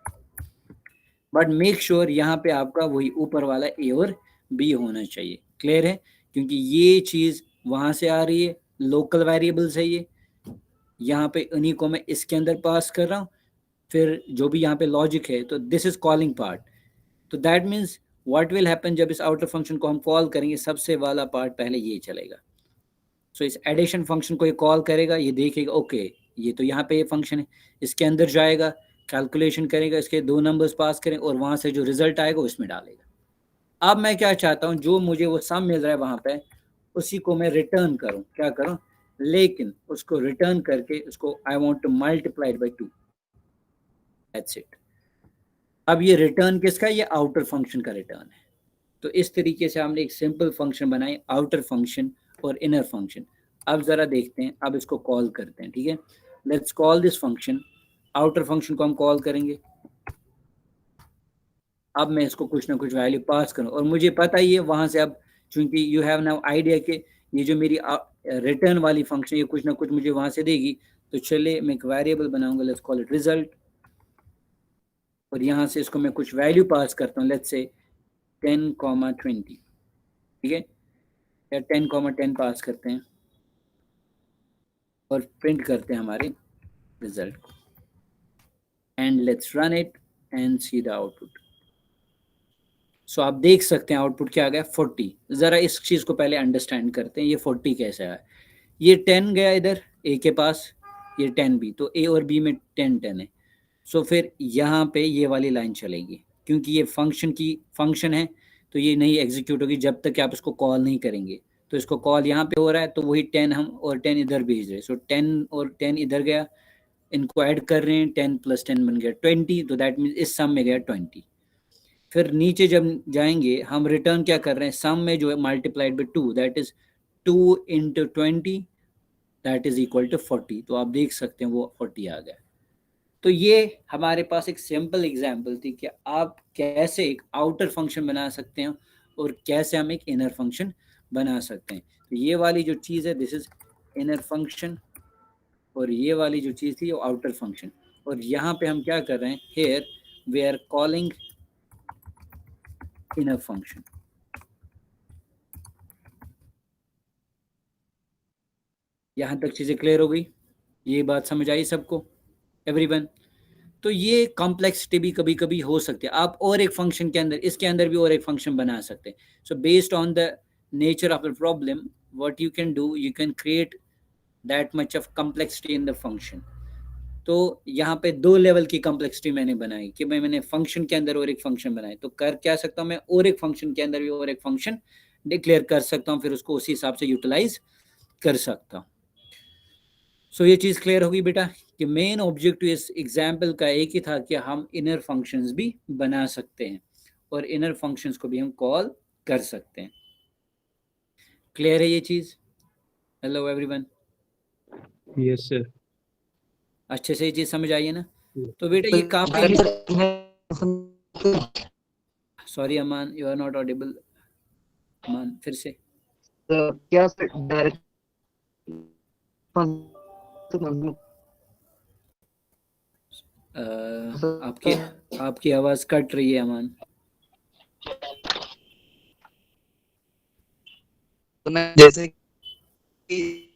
बट मेक श्योर यहाँ पे आपका वही ऊपर वाला a और b होना चाहिए. क्लियर है? क्योंकि ये चीज़ वहाँ से आ रही है, लोकल वेरिएबल्स है ये. यहाँ पे उन्हीं को मैं इसके अंदर पास कर रहा हूँ, फिर जो भी यहाँ पे लॉजिक है. तो दिस इज कॉलिंग पार्ट. तो that means what will happen, जब इस आउटर फंक्शन को हम कॉल करेंगे सबसे वाला पार्ट पहले ये चलेगा. सो इस एडिशन फंक्शन को ये कॉल करेगा, ये देखेगा ओके ये तो यहाँ पे ये फंक्शन है, इसके अंदर जाएगा, कैलकुलेशन करेगा, इसके 2 नंबर्स पास करें और वहाँ से जो रिजल्ट आएगा वो इसमें डालेगा. अब मैं क्या चाहता हूँ, जो मुझे वो सम मिल रहा है वहाँ पे उसी को मैं रिटर्न करूँ. क्या करूँ? लेकिन उसको रिटर्न करके उसको आई want to multiply by 2. That's it. अब ये रिटर्न किसका, ये आउटर फंक्शन का रिटर्न है. तो इस तरीके से हमने एक सिंपल फंक्शन बनाई, आउटर फंक्शन और इनर फंक्शन. अब जरा देखते हैं, अब इसको कॉल करते हैं. ठीक है, let's call this function. Outer function को हम कॉल करेंगे. अब मैं इसको कुछ ना कुछ वैल्यू पास करूं और मुझे पता ही है वहां से, अब चूंकि यू हैव नाउ आइडिया कि ये जो मेरी रिटर्न वाली फंक्शन ये कुछ ना कुछ मुझे वहां से देगी. तो चलिए मैं एक वेरिएबल बनाऊंगा, लेट्स कॉल इट रिजल्ट, और यहाँ से इसको मैं कुछ वैल्यू पास करता हूँ, लेट्स से 10,20. ठीक है, या 10,10 पास करते हैं और प्रिंट करते हैं हमारे रिजल्ट को. And let's run it. and see the output. सो आप देख सकते हैं आउटपुट क्या आ गया 40. ज़रा इस चीज़ को पहले अंडरस्टैंड करते हैं, ये 40 कैसे आया. ये 10 गया इधर ए के पास, ये 10 बी, तो ए और बी में 10 है. सो फिर यहाँ पे ये वाली लाइन चलेगी, क्योंकि ये फंक्शन है तो ये नहीं एग्जीक्यूट होगी जब तक कि आप इसको कॉल नहीं करेंगे. तो इसको कॉल यहाँ पे हो रहा है तो वही 10 हम और 10 इधर भेज रहे हैं. सो 10 और 10 इधर गया, इनको ऐड कर रहे हैं, 10 + 10 बन गया 20. तो दैट मीन्स इस सम में गया 20. फिर नीचे जब जाएंगे हम रिटर्न क्या कर रहे हैं, सम में जो है multiplied by 2, that is 2 × 20 that is equal to 40. तो आप देख सकते हैं वो 40 आ गया. तो ये हमारे पास एक सिंपल एग्जांपल थी कि आप कैसे एक आउटर फंक्शन बना सकते हैं और कैसे हम एक इनर फंक्शन बना सकते हैं. तो ये वाली जो चीज़ है दिस इज इनर फंक्शन, और ये वाली जो चीज़ थी वो आउटर फंक्शन. और यहाँ पे हम क्या कर रहे हैं, here we are calling inner function. यहाँ तक चीज़ें क्लियर हो गई, ये बात समझ आई सबको, एवरीवन? तो ये कॉम्प्लेक्सिटी भी कभी कभी हो सकती है. आप और एक फंक्शन के अंदर, इसके अंदर भी और एक फंक्शन बना सकते हैं. So based on the nature of the problem what you can do, you can create that much of complexity in the function. तो यहाँ पे 2 लेवल की कॉम्प्लेक्सिटी मैंने बनाई कि मैंने फंक्शन के अंदर और एक फंक्शन बनाए. तो कर क्या सकता हूँ मैं, और एक फंक्शन के अंदर भी और एक फंक्शन डिक्लेयर कर सकता हूँ, फिर उसको उसी हिसाब से यूटिलाइज कर सकता हूँ. सो ये चीज़ क्लियर होगी बेटा कि मेन ऑब्जेक्टिव इस एग्जाम्पल का एक ही था कि हम इनर फंक्शंस भी बना सकते हैं और इनर फंक्शंस को भी हम कॉल कर सकते हैं. क्लियर है ये चीज़? Hello everyone? Yes sir. अच्छे से ये चीज़ समझ आई है ना? तो बेटा ये काफ़ी, sorry Aman, you are not audible. Aman फिर से. क्या डायरेक्ट आपकी आवाज कट रही है अमान. तो मैं जैसे कि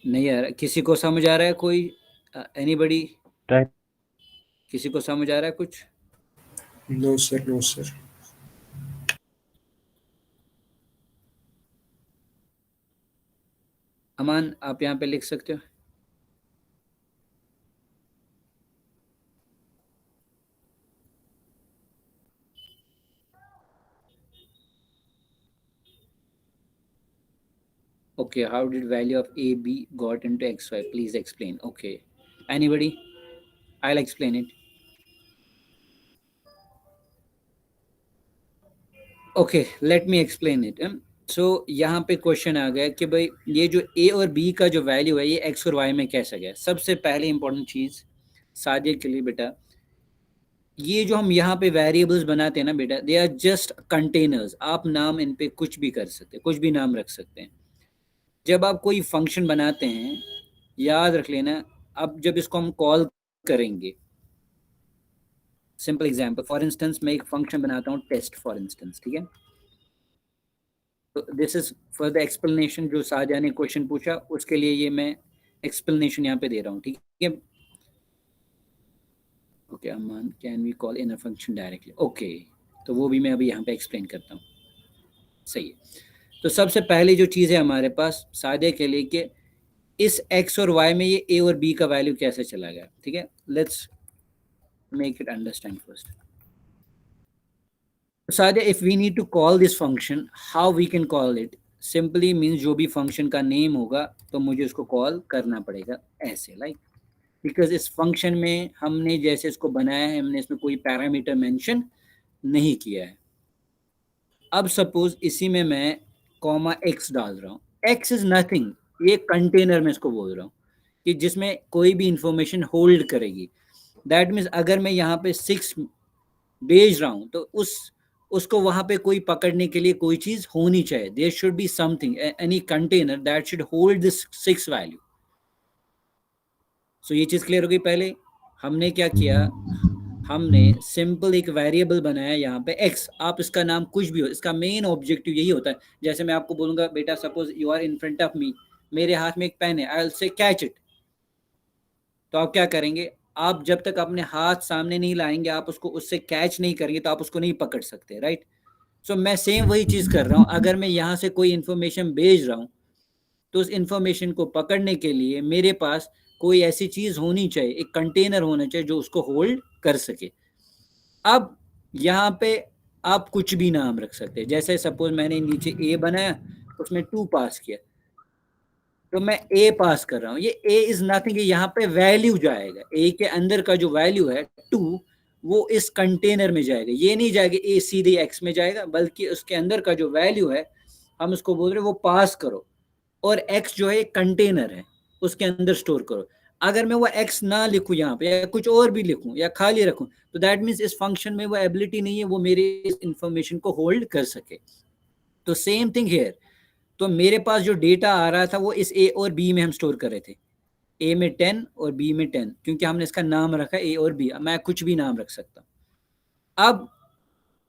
नहीं यार, किसी को समझ आ रहा है कोई? एनीबडी? किसी को समझ आ रहा है कुछ? No sir, no sir. Aman आप यहाँ पे लिख सकते हो. Okay, how did value of a b got into xy? Please explain. Okay, anybody? I'll explain it. Okay, let me explain it. So यहाँ पे क्वेश्चन आ गया कि भाई ये जो a और b का जो वैल्यू है ये x और y में कैसे गया. सबसे पहले इंपॉर्टेंट चीज़ सादिया के लिए बेटा, ये जो हम यहाँ पे वेरिएबल्स बनाते हैं ना बेटा, दे आर जस्ट कंटेनर्स. आप नाम इन पे कुछ भी कर सकते हैं, कुछ भी नाम रख सकते हैं. जब आप कोई फंक्शन बनाते हैं, याद रख लेना, अब जब इसको हम कॉल करेंगे, सिंपल एग्जांपल, फॉर इंस्टेंस मैं एक फंक्शन बनाता हूँ टेस्ट फॉर इंस्टेंस, ठीक है? तो this is for the explanation. जो साजा ने क्वेश्चन पूछा उसके लिए ये मैं एक्सप्लेनेशन यहाँ पे दे रहा हूँ, ठीक है? Okay Aman, can we call inner function directly? Okay, तो वो भी मैं अभी यहाँ पे एक्सप्लेन करता हूँ. सही है. तो सबसे पहले जो चीज़ है हमारे पास सादे के लिए कि इस x और y में ये a और b का वैल्यू कैसे चला गया, ठीक है? Let's make it understand first. सादे, if we need to call this function, how we can call it? Simply means जो भी फंक्शन का नेम होगा तो मुझे उसको कॉल करना पड़ेगा ऐसे, लाइक, बिकॉज इस फंक्शन में हमने जैसे इसको बनाया है, हमने इसमें कोई पैरामीटर मेंशन नहीं किया है. अब सपोज इसी में मैं कॉमा x डाल रहा हूँ. x इज नथिंग, ये कंटेनर में इसको बोल रहा हूँ कि जिसमें कोई भी इंफॉर्मेशन होल्ड करेगी. दैट मीन्स अगर मैं यहाँ पे 6 भेज रहा हूँ तो उसको वहाँ पे कोई पकड़ने के लिए कोई चीज़ होनी चाहिए. There should be something, any container that should hold this 6 value. So ये चीज़ क्लियर हो गई. पहले हमने क्या किया, हमने सिंपल एक वेरिएबल बनाया यहाँ पे x. आप इसका नाम कुछ भी हो, इसका मेन ऑब्जेक्टिव यही होता है. जैसे मैं आपको बोलूँगा बेटा, suppose you are in front of me, मेरे हाथ में एक पेन है, I will say catch it. तो आप क्या करेंगे, आप जब तक अपने हाथ सामने नहीं लाएंगे, आप उसको उससे कैच नहीं करेंगे तो आप उसको नहीं पकड़ सकते, राइट। सो मैं सेम वही चीज कर रहा हूँ, अगर मैं यहाँ से कोई इंफॉर्मेशन भेज रहा हूँ तो उस इंफॉर्मेशन को पकड़ने के लिए मेरे पास कोई ऐसी चीज होनी चाहिए, एक कंटेनर होना चाहिए जो उसको होल्ड कर सके। अब यहाँ पे आप कुछ भी नाम रख सकते हैं, जैसे सपोज मैंने नीचे ए बनाया, उसमें 2 पास किया, तो मैं ए पास कर रहा हूँ, ये ए इज नथिंग, यहाँ पे वैल्यू जाएगा, ए के अंदर का जो वैल्यू है 2 वो इस कंटेनर में जाएगा, ये नहीं जाएगा ए सीधे एक्स में जाएगा, बल्कि उसके अंदर का जो वैल्यू है हम उसको बोल रहे हैं वो पास करो, और एक्स जो है एक कंटेनर है उसके अंदर स्टोर करो। अगर मैं वो एक्स ना लिखूं यहाँ पे या कुछ और भी लिखूं या खाली रखूं तो दैट मीन्स इस फंक्शन में वो एबिलिटी नहीं है वो मेरे इस इंफॉर्मेशन को होल्ड कर सके। तो सेम थिंग हियर, तो मेरे पास जो डेटा आ रहा था वो इस ए और बी में हम स्टोर कर रहे थे, ए में 10 और बी में 10, क्योंकि हमने इसका नाम रखा ए और बी, मैं कुछ भी नाम रख सकता हूँ। अब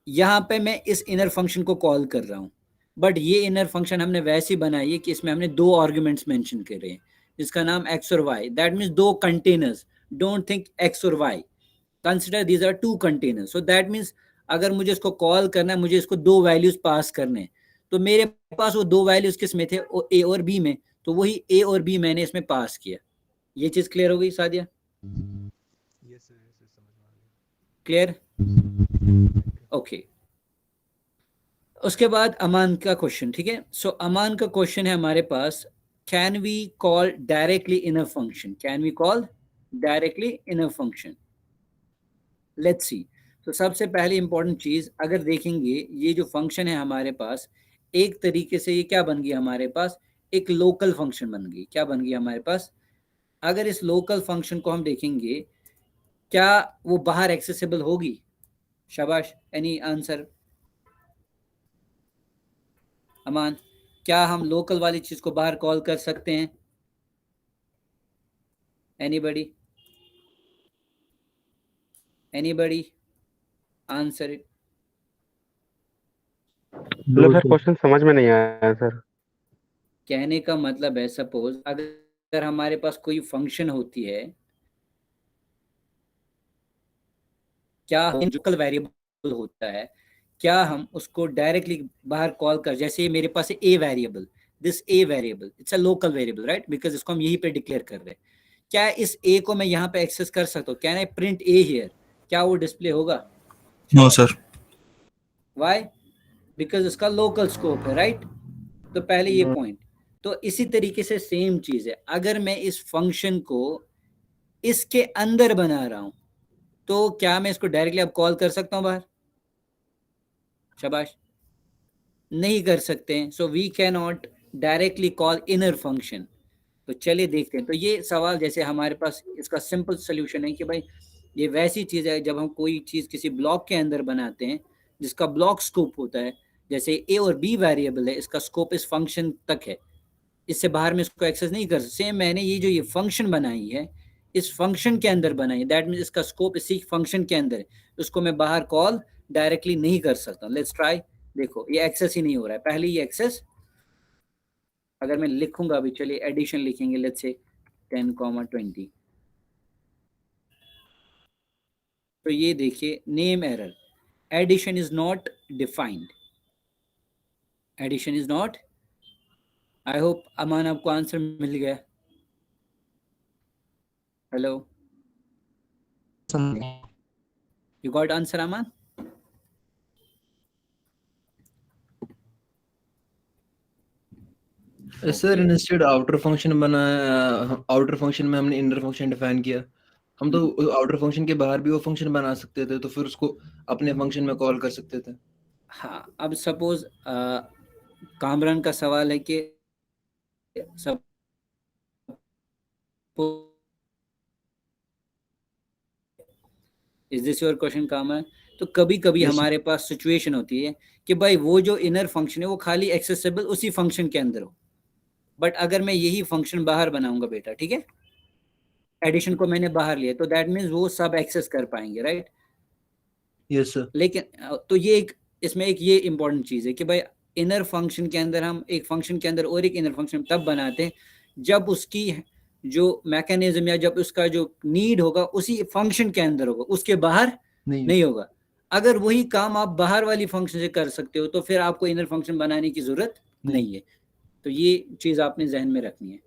यहाँ पे मैं इस इनर फंक्शन को कॉल कर रहा हूँ, बट ये इनर फंक्शन हमने वैसी बनाई है कि इसमें हमने 2 आर्ग्यूमेंट्स मेंशन करे हैं, जिसका नाम एक्स और y, that means 2 containers, don't think x और y, consider these are 2 containers. So that means अगर मुझे इसको कॉल करना है, मुझे इसको 2 वैल्यूज पास करने हैं, तो मेरे पास वो 2 वैल्यूज किस में थे, ए और बी में, तो वही ए और बी मैंने इसमें पास किया। ये चीज क्लियर हो गई सादिया? क्लियर? ओके। उसके बाद अमान का क्वेश्चन, ठीक है। सो अमान का क्वेश्चन है हमारे पास, can we call directly in a function, can we call directly in a function? Let's see. तो सबसे पहली इंपॉर्टेंट चीज, अगर देखेंगे ये जो फंक्शन है हमारे पास, एक तरीके से ये क्या बन गई हमारे पास, एक लोकल फंक्शन बन गई। क्या बन गई हमारे पास? अगर इस लोकल फंक्शन को हम देखेंगे, क्या वो बाहर एक्सेसिबल होगी? शाबाश, एनी आंसर? अमान, क्या हम लोकल वाली चीज को बाहर कॉल कर सकते हैं? एनीबडी? Anybody answer it? मतलब सर क्वेश्चन समझ में नहीं आया सर। कहने का मतलब है, सपोज अगर हमारे पास कोई फंक्शन होती है, क्या लोकल वेरिएबल होता है, क्या हम उसको डायरेक्टली बाहर कॉल कर, जैसे मेरे पास है a variable, this a variable it's a local variable, right, because इसको हम यहीं पे डिक्लेयर कर रहे हैं। क्या इस ए को मैं यहाँ पे एक्सेस कर सकता हूँ? Can I print a here? क्या वो डिस्प्ले होगा? No sir. वाई? बिकॉज उसका लोकल स्कोप है, राइट। तो पहले ये पॉइंट। तो इसी तरीके से सेम चीज है, अगर मैं इस फंक्शन को इसके अंदर बना रहा हूं तो क्या मैं इसको डायरेक्टली अब कॉल कर सकता हूं बाहर? शाबाश, नहीं कर सकते हैं। So we can not directly call inner function. तो चलिए देखते हैं। तो ये सवाल, जैसे हमारे पास इसका सिंपल सोल्यूशन है कि भाई ये वैसी चीज है जब हम कोई चीज किसी ब्लॉक के अंदर बनाते हैं जिसका ब्लॉक स्कोप होता है, जैसे ए और बी वेरिएबल है, इसका स्कोप इस फंक्शन तक है, इससे बाहर में इसको एक्सेस नहीं कर सकते। सेम मैंने ये जो ये फंक्शन बनाई है इस फंक्शन के अंदर बनाई है, दैट मीन्स इसका स्कोप इसी फंक्शन के अंदर है, उसको मैं बाहर कॉल डायरेक्टली नहीं कर सकता। Let's try. देखो ये एक्सेस ही नहीं हो रहा है, पहले ये एक्सेस, अगर मैं लिखूंगा अभी, चलिए एडिशन लिखेंगे, लेट्स से 10,20, तो ये देखिए name error, addition is not defined, addition is not. I hope Aman आपको आंसर मिल गया। Hello, you got answer Aman? Sir instead outer function बनाया, आउटर फंक्शन में हमने इनर फंक्शन डिफाइन किया। हम तो आउटर फंक्शन के बाहर भी वो फंक्शन बना सकते थे, तो फिर उसको अपने फंक्शन में कॉल कर सकते थे। हाँ, अब सपोज कामरान का सवाल है कि सब is this your question Kamran? तो कभी कभी Yes, हमारे पास सिचुएशन होती है कि भाई वो जो इनर फंक्शन है वो खाली एक्सेसिबल उसी फंक्शन के अंदर हो, बट अगर मैं यही फंक्शन बाहर बनाऊंगा बेटा, ठीक है, एडिशन को मैंने बाहर लिया, तो दैट मीन्स वो सब एक्सेस कर पाएंगे, राइट। Yes sir. लेकिन तो ये एक, इसमें एक ये इंपॉर्टेंट चीज है कि भाई इनर फंक्शन के अंदर हम एक फंक्शन के अंदर और एक इनर फंक्शन तब बनाते हैं जब उसकी जो मैकेनिज्म या जब उसका जो नीड होगा उसी फंक्शन के अंदर होगा, उसके बाहर नहीं होगा। अगर वही काम आप बाहर वाली फंक्शन से कर सकते हो तो फिर आपको इनर फंक्शन बनाने की जरूरत नहीं है। तो ये चीज आपने जहन में रखनी है।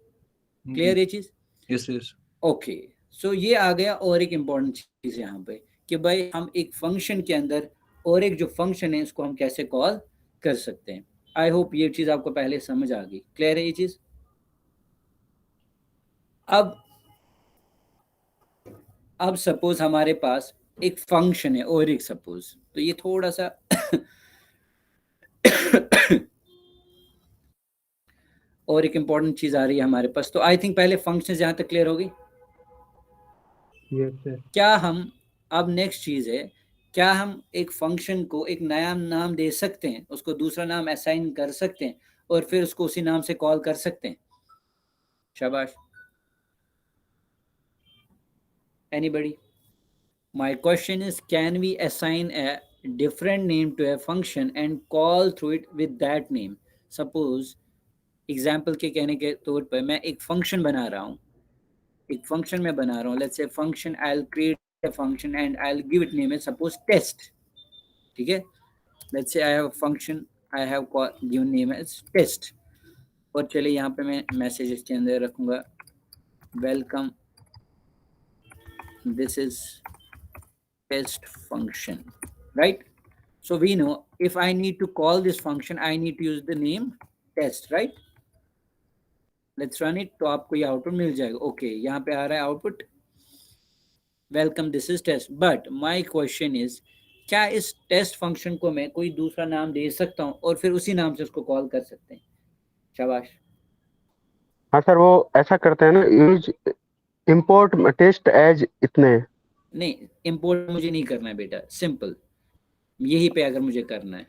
क्लियर ये चीज? Yes yes. ओके, सो ये आ गया। और एक इम्पॉर्टेंट चीज यहाँ पे कि भाई हम एक फंक्शन के अंदर और एक जो फंक्शन है उसको हम कैसे कॉल कर सकते हैं। आई होप ये चीज आपको पहले समझ आ गई। क्लियर है ये चीज? अब सपोज हमारे पास एक फंक्शन है और एक सपोज, तो ये थोड़ा सा और एक इम्पॉर्टेंट चीज आ रही है हमारे पास। तो आई थिंक पहले फंक्शन जहां तक क्लियर होगी। Yes sir. क्या हम अब नेक्स्ट चीज है, क्या हम एक फंक्शन को एक नया नाम दे सकते हैं, उसको दूसरा नाम असाइन कर सकते हैं और फिर उसको उसी नाम से कॉल कर सकते हैं? शाबाश। Anybody? My question is, can we assign a different name to a function and call through it with that name? Suppose example के कहने के तौर पर मैं एक फंक्शन बना रहा हूँ, let's say function, I will create a function and I will give it name है सपोज टेस्ट। ठीक है, let's say I have a function, I have given name as test. और चलिए यहाँ पे मैं मैसेज इसके अंदर रखूंगा welcome, this is test function, right? So we know if I need to call this function, I need to use the name test, right? Let's run it. तो आपको ये आउटपुट मिल जाएगा। ओके, यहाँ पे आ रहा है output welcome, this is test. But my question is, क्या इस टेस्ट फंक्शन को मैं कोई दूसरा नाम दे सकता हूँ और फिर उसी नाम से उसको कॉल कर सकते हैं? शाबाश। हाँ सर, वो ऐसा करते हैं ना, यूज इंपोर्ट टेस्ट एज इतने। नहीं, इंपोर्ट मुझे नहीं करना है बेटा, सिंपल यही पे अगर मुझे करना है।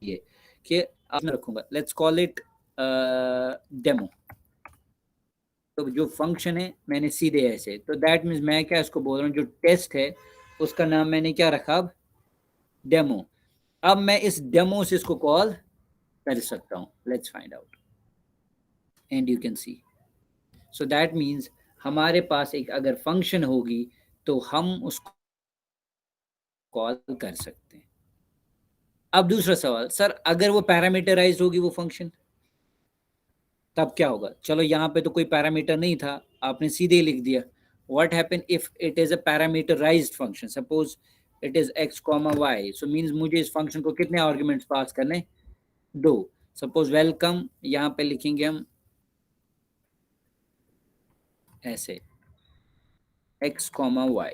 ये कि आप रखूंगा, लेट्स कॉल इट डेमो। तो जो फंक्शन है मैंने सीधे ऐसे, तो दैट मीन्स मैं क्या इसको बोल रहा हूँ, जो टेस्ट है उसका नाम मैंने क्या रखा, अब डेमो। अब मैं इस डेमो से इसको कॉल कर सकता हूँ। Let's find out and you can C. So that means हमारे पास एक अगर फंक्शन होगी तो हम उसको कॉल कर सकते हैं। अब दूसरा सवाल, सर अगर वो पैरामीटराइज्ड होगी वो फंक्शन, तब क्या होगा? चलो यहाँ पे तो कोई पैरामीटर नहीं था, आपने सीधे लिख दिया। What happen if it is a parameterized function? Suppose it is x, y, so means मुझे इस फंक्शन को कितने आर्ग्यूमेंट्स पास करने? 2। सपोज वेलकम, यहाँ पे लिखेंगे हम ऐसे x, y,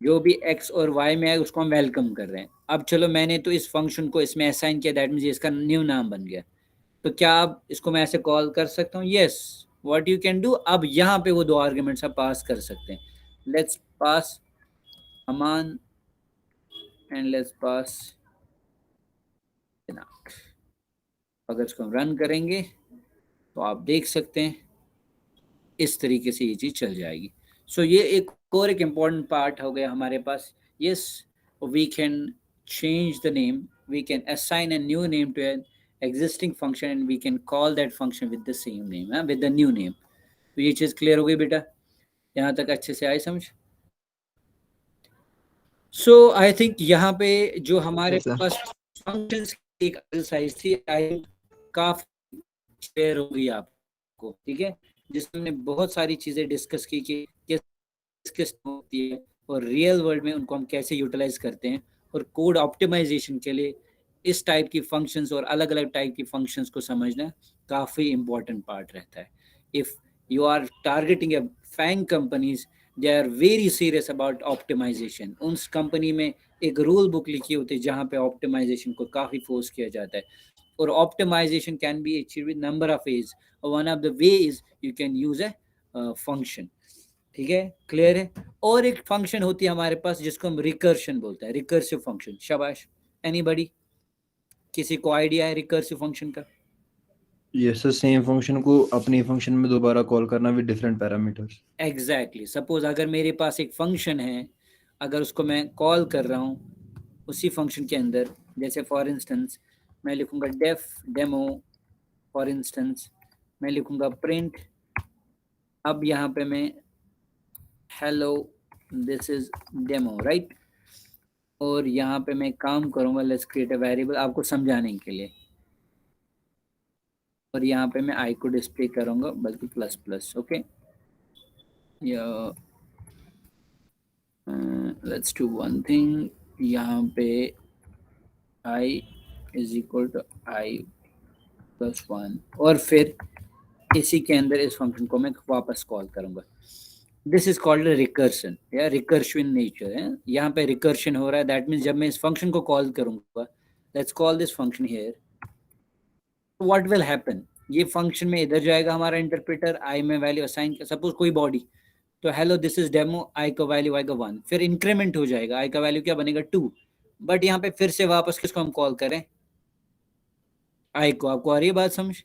जो भी x और y में है उसको हम वेलकम कर रहे हैं। अब चलो मैंने तो इस फंक्शन को इसमें असाइन किया, दैट मीन्स इसका न्यू नाम बन गया। तो क्या अब इसको मैं ऐसे कॉल कर सकता हूँ? Yes, what you can do, अब यहाँ पे वो 2 आर्ग्यूमेंट्स आप पास कर सकते हैं। Let's pass Aman and let's pass दिनाक। अगर इसको हम रन करेंगे तो आप देख सकते हैं इस तरीके से ये चीज चल जाएगी। सो ये एक और एक इम्पॉर्टेंट पार्ट हो गया हमारे पास। Yes, we can change the name, we can assign a new name to an existing function and we can call that function with the same name, with the new name। तो ये चीज clear हो गई बेटा? यहाँ तक अच्छे से आई समझ? सो आई थिंक यहाँ पे जो हमारे पास फंक्शंस की एक एक्सरसाइज थी, आई काफी क्लियर हो गई आपको, ठीक है, जिसमें हमने बहुत सारी चीजें डिस्कस की कि किस होती है और रियल वर्ल्ड में उनको हम कैसे यूटिलाइज करते हैं, और कोड ऑप्टिमाइजेशन के लिए इस टाइप की फंक्शंस और अलग अलग टाइप की फंक्शंस को समझना काफ़ी इंपॉर्टेंट पार्ट रहता है। If you are targeting a FAANG companies, they are very serious about optimization. उस कंपनी में एक रूल बुक लिखी होती है जहाँ पे ऑप्टिमाइजेशन को काफ़ी फोर्स किया जाता है, और optimization can be achieved with number of ways, और one of the way is you can use a function. ठीक है, क्लियर है? और एक फंक्शन होती है हमारे पास जिसको हम रिकर्शन बोलते हैं, रिकर्सिव फंक्शन। शाबाश। एनीबॉडी, किसी को आइडिया है रिकर्सिव फंक्शन का? ये सर सेम फंक्शन को अपनी फंक्शन में दोबारा कॉल करना with different parameters. Exactly suppose अगर मेरे पास एक फंक्शन है, अगर उसको मैं कॉल कर रहा हूँ उसी फंक्शन के अंदर, जैसे फॉर इंस्टेंस मैं लिखूंगा डेफ डेमो, फॉर इंस्टेंस मैं लिखूंगा प्रिंट, अब यहाँ पे मैं hello this is demo right, और यहाँ पे मैं काम करूंगा लेट्स क्रिएट अ वेरिएबल आपको समझाने के लिए, और यहाँ पे मैं आई को डिस्प्ले करूंगा बल्कि प्लस प्लस, ओके या लेट्स डू वन थिंग, यहाँ पे i is equal to i plus 1, और फिर इसी के अंदर इस फंक्शन को मैं वापस कॉल करूंगा। दिस इज कॉल्ड रिकर्शन या रिकर्सिव नेचर है, यहाँ पे रिकर्शन हो रहा है, दैट मीन्स जब मैं इस फंक्शन को कॉल करूंगा, let's call this function here, what will happen, ये फंक्शन में इधर जाएगा हमारा इंटरप्रेटर, आई में वैल्यू असाइन, सपोज कोई बॉडी, तो हेलो दिस इज डेमो, आई का वैल्यू आएगा 1, फिर इंक्रीमेंट हो जाएगा, आई का वैल्यू क्या बनेगा 2, बट यहाँ पे फिर से वापस किसको हम कॉल करें, आई को। आपको आ रही है बात समझ?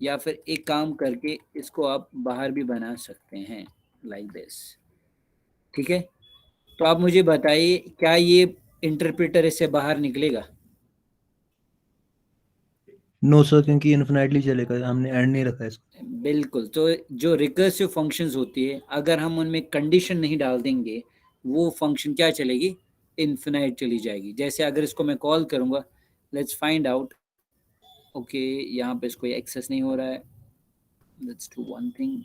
या फिर एक काम करके इसको आप बाहर भी बना सकते हैं लाइक दिस, ठीक है। तो आप मुझे बताइए क्या ये इंटरप्रेटर इससे बाहर निकलेगा? नो सर, क्योंकि इनफिनाइटली चलेगा, हमने एंड नहीं रखा है इसको। बिल्कुल, तो जो रिकर्सिव फंक्शंस होती है अगर हम उनमें कंडीशन नहीं डाल देंगे वो फंक्शन क्या चलेगी, इन्फिनाइट चली जाएगी। जैसे अगर इसको मैं कॉल करूंगा, लेट्स फाइंड आउट, ओके यहाँ पे इसको एक्सेस नहीं हो रहा है, लेट्स डू वन थिंग,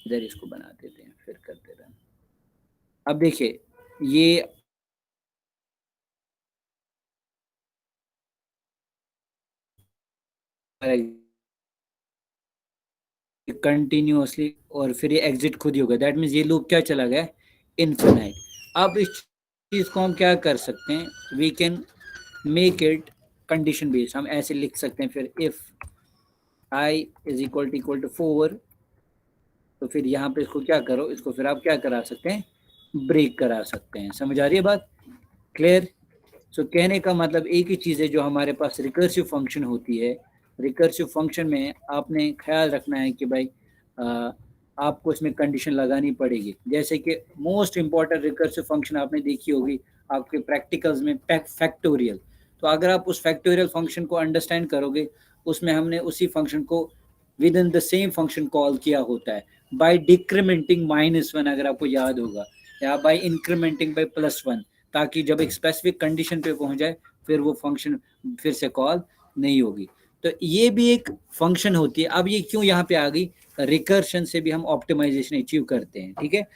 इधर इसको बना देते हैं फिर करते रहें। अब देखिए ये कंटिन्यूअसली और फिर ये एग्जिट खुद ही होगा, दैट मीन्स ये लूप क्या चला गया, इनफिनाइट। अब इस चीज को हम क्या कर सकते हैं, we can make it condition based, हम ऐसे लिख सकते हैं फिर if i is equal to 4, तो फिर यहाँ पे इसको क्या करो, इसको फिर आप क्या करा सकते हैं, ब्रेक करा सकते हैं। समझ आ रही है बात, क्लियर? सो कहने का मतलब एक ही चीज़ है, जो हमारे पास रिकर्सिव फंक्शन होती है, रिकर्सिव फंक्शन में आपने ख्याल रखना है कि भाई आपको इसमें कंडीशन लगानी पड़ेगी। जैसे कि मोस्ट इंपॉर्टेंट रिकर्सिव फंक्शन आपने देखी होगी आपके प्रैक्टिकल्स में, फैक्टोरियल। तो अगर आप उस फैक्टोरियल फंक्शन को अंडरस्टैंड करोगे, उसमें हमने उसी फंक्शन को with in the same function call किया होता है बाय डिक्रीमेंटिंग -1, अगर आपको याद होगा, या बाय इंक्रीमेंटिंग बाय +1, ताकि जब एक स्पेसिफिक कंडीशन पे पहुंच जाए फिर वो फंक्शन फिर से कॉल नहीं होगी। तो ये भी एक फंक्शन होती है। अब ये क्यों यहाँ पे आ गई, रिकर्शन से भी हम ऑप्टिमाइजेशन अचीव करते हैं, ठीक है।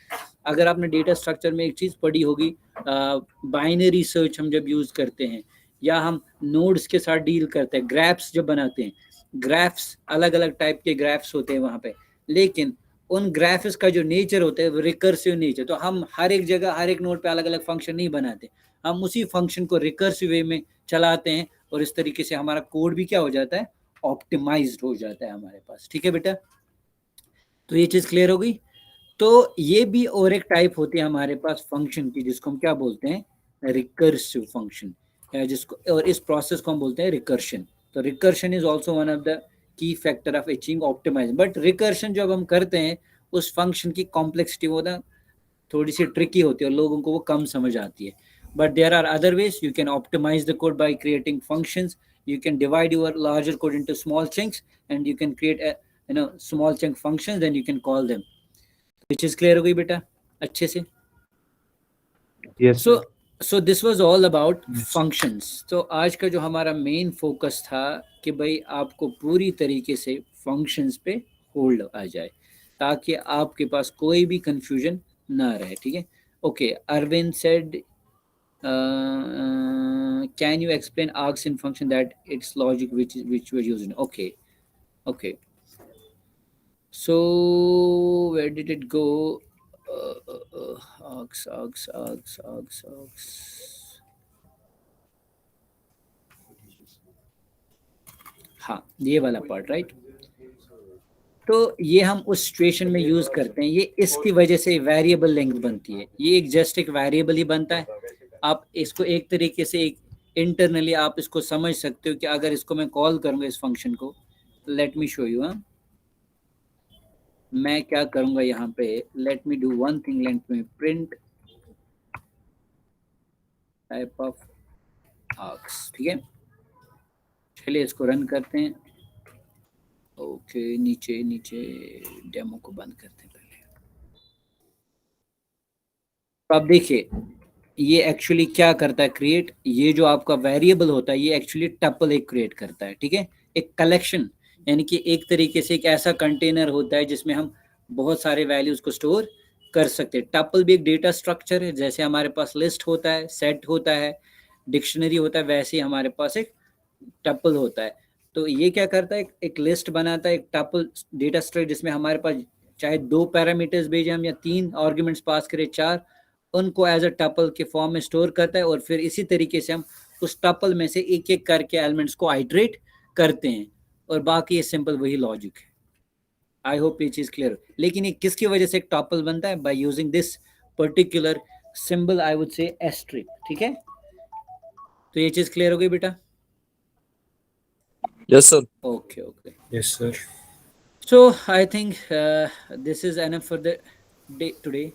अगर आपने डेटा स्ट्रक्चर में एक चीज़ पढ़ी होगी, बाइनरी सर्च हम जब यूज़ करते हैं या हम नोड्स के साथ डील करते हैं, ग्राफ्स जब बनाते हैं, ग्राफ्स अलग अलग टाइप के ग्राफ्स होते हैं वहाँ पे, लेकिन उन ग्राफ्स का जो नेचर होता है वो रिकर्सिव नेचर। तो हम हर एक जगह हर एक नोड पे अलग अलग फंक्शन नहीं बनाते, हम उसी फंक्शन को रिकर्सिव वे में चलाते हैं, और इस तरीके से हमारा कोड भी क्या हो जाता है, ऑप्टिमाइज्ड हो जाता है हमारे पास, ठीक है बेटा। तो ये चीज़ क्लियर हो गई। तो ये भी और एक टाइप होती है हमारे पास फंक्शन की, जिसको हम क्या बोलते हैं, रिकर्सिव फंक्शन, जिसको, और इस प्रोसेस को हम बोलते हैं रिकर्शन। तो recursion is also one of the key factor of achieving optimize. But recursion जब हम करते हैं उस फंक्शन की कॉम्प्लेक्सिटी वो ना थोड़ी सी ट्रिकी होती है और लोगों को वो कम समझ आती है। But there are other ways, you can optimize the code by creating functions, you can divide your larger code into small chunks and you can create a small chunk functions, then you can call them. Which is clear हो गई बेटा अच्छे से? Yes, sir. So this was all about functions. तो आज का जो हमारा मेन फोकस था कि भाई आपको पूरी तरीके से फंक्शंस पे होल्ड आ जाए ताकि आपके पास कोई भी कंफ्यूजन ना रहे, ठीक है। Okay, Arvind said can you explain args in function that its logic which we're using? Okay, so where did it go? Args. हाँ, ये वाला पार्ट, राइट। तो ये हम उस सिचुएशन में यूज करते हैं, ये इसकी वजह से वेरिएबल लेंथ बनती है, ये एक जस्ट एक वेरिएबल ही बनता है। आप इसको एक तरीके से इंटरनली आप इसको समझ सकते हो कि अगर इसको मैं कॉल करूंगा इस फंक्शन को, लेट मी शो यू। हाँ, मैं क्या करूंगा यहाँ पे, let me do one thing, let me print type of arcs. ठीक है, चलिए इसको रन करते हैं। ओके, नीचे नीचे डेमो को बंद करते हैं पहले। तो आप देखिए ये एक्चुअली क्या करता है क्रिएट, ये जो आपका वेरिएबल होता है ये एक्चुअली टपल एक क्रिएट करता है। ठीक है, एक कलेक्शन, यानी कि एक तरीके से एक ऐसा कंटेनर होता है जिसमें हम बहुत सारे वैल्यूज को स्टोर कर सकते हैं। टपल भी एक डेटा स्ट्रक्चर है, जैसे हमारे पास लिस्ट होता है, सेट होता है, डिक्शनरी होता है, वैसे ही हमारे पास एक टपल होता है। तो ये क्या करता है, एक लिस्ट बनाता है, एक टपल डेटा स्ट्रक्चर जिसमें हमारे पास चाहे 2 पैरामीटर्स भेजें हम या 3 आर्ग्यूमेंट्स पास करें, 4, उनको एज अ टपल के फॉर्म में स्टोर करता है और फिर इसी तरीके से हम उस टपल में से एक एक करके एलिमेंट्स को आइटरेट करते हैं और बाकी ये सिंपल वही लॉजिक है। आई होप ये चीज क्लियर। लेकिन ये किसकी वजह से एक टपल बनता है, by using this particular symbol, I would say asterisk. ठीक है, तो ये चीज क्लियर हो गई बेटा? Yes, sir. Okay okay, Yes, sir. so I think this is enough for the day today।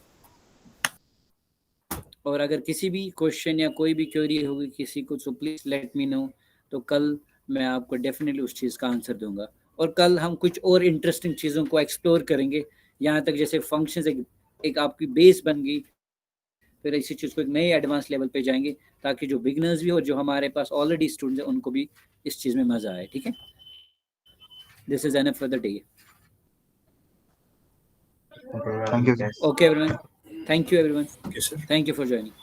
और अगर किसी भी क्वेश्चन या कोई भी क्वेरी होगी किसी को, so please let me know, तो कल मैं आपको डेफिनेटली उस चीज़ का आंसर दूंगा। और कल हम कुछ और इंटरेस्टिंग चीज़ों को एक्सप्लोर करेंगे, यहाँ तक जैसे फंक्शंस एक आपकी बेस बन गई, फिर इसी चीज़ को एक नए एडवांस लेवल पे जाएंगे ताकि जो बिगनर्स भी और जो हमारे पास ऑलरेडी स्टूडेंट्स हैं उनको भी इस चीज़ में मज़ा आए। ठीक है, this is enough for the day. Thank you. Okay everyone, thank you everyone, Okay, sir. thank you for joining।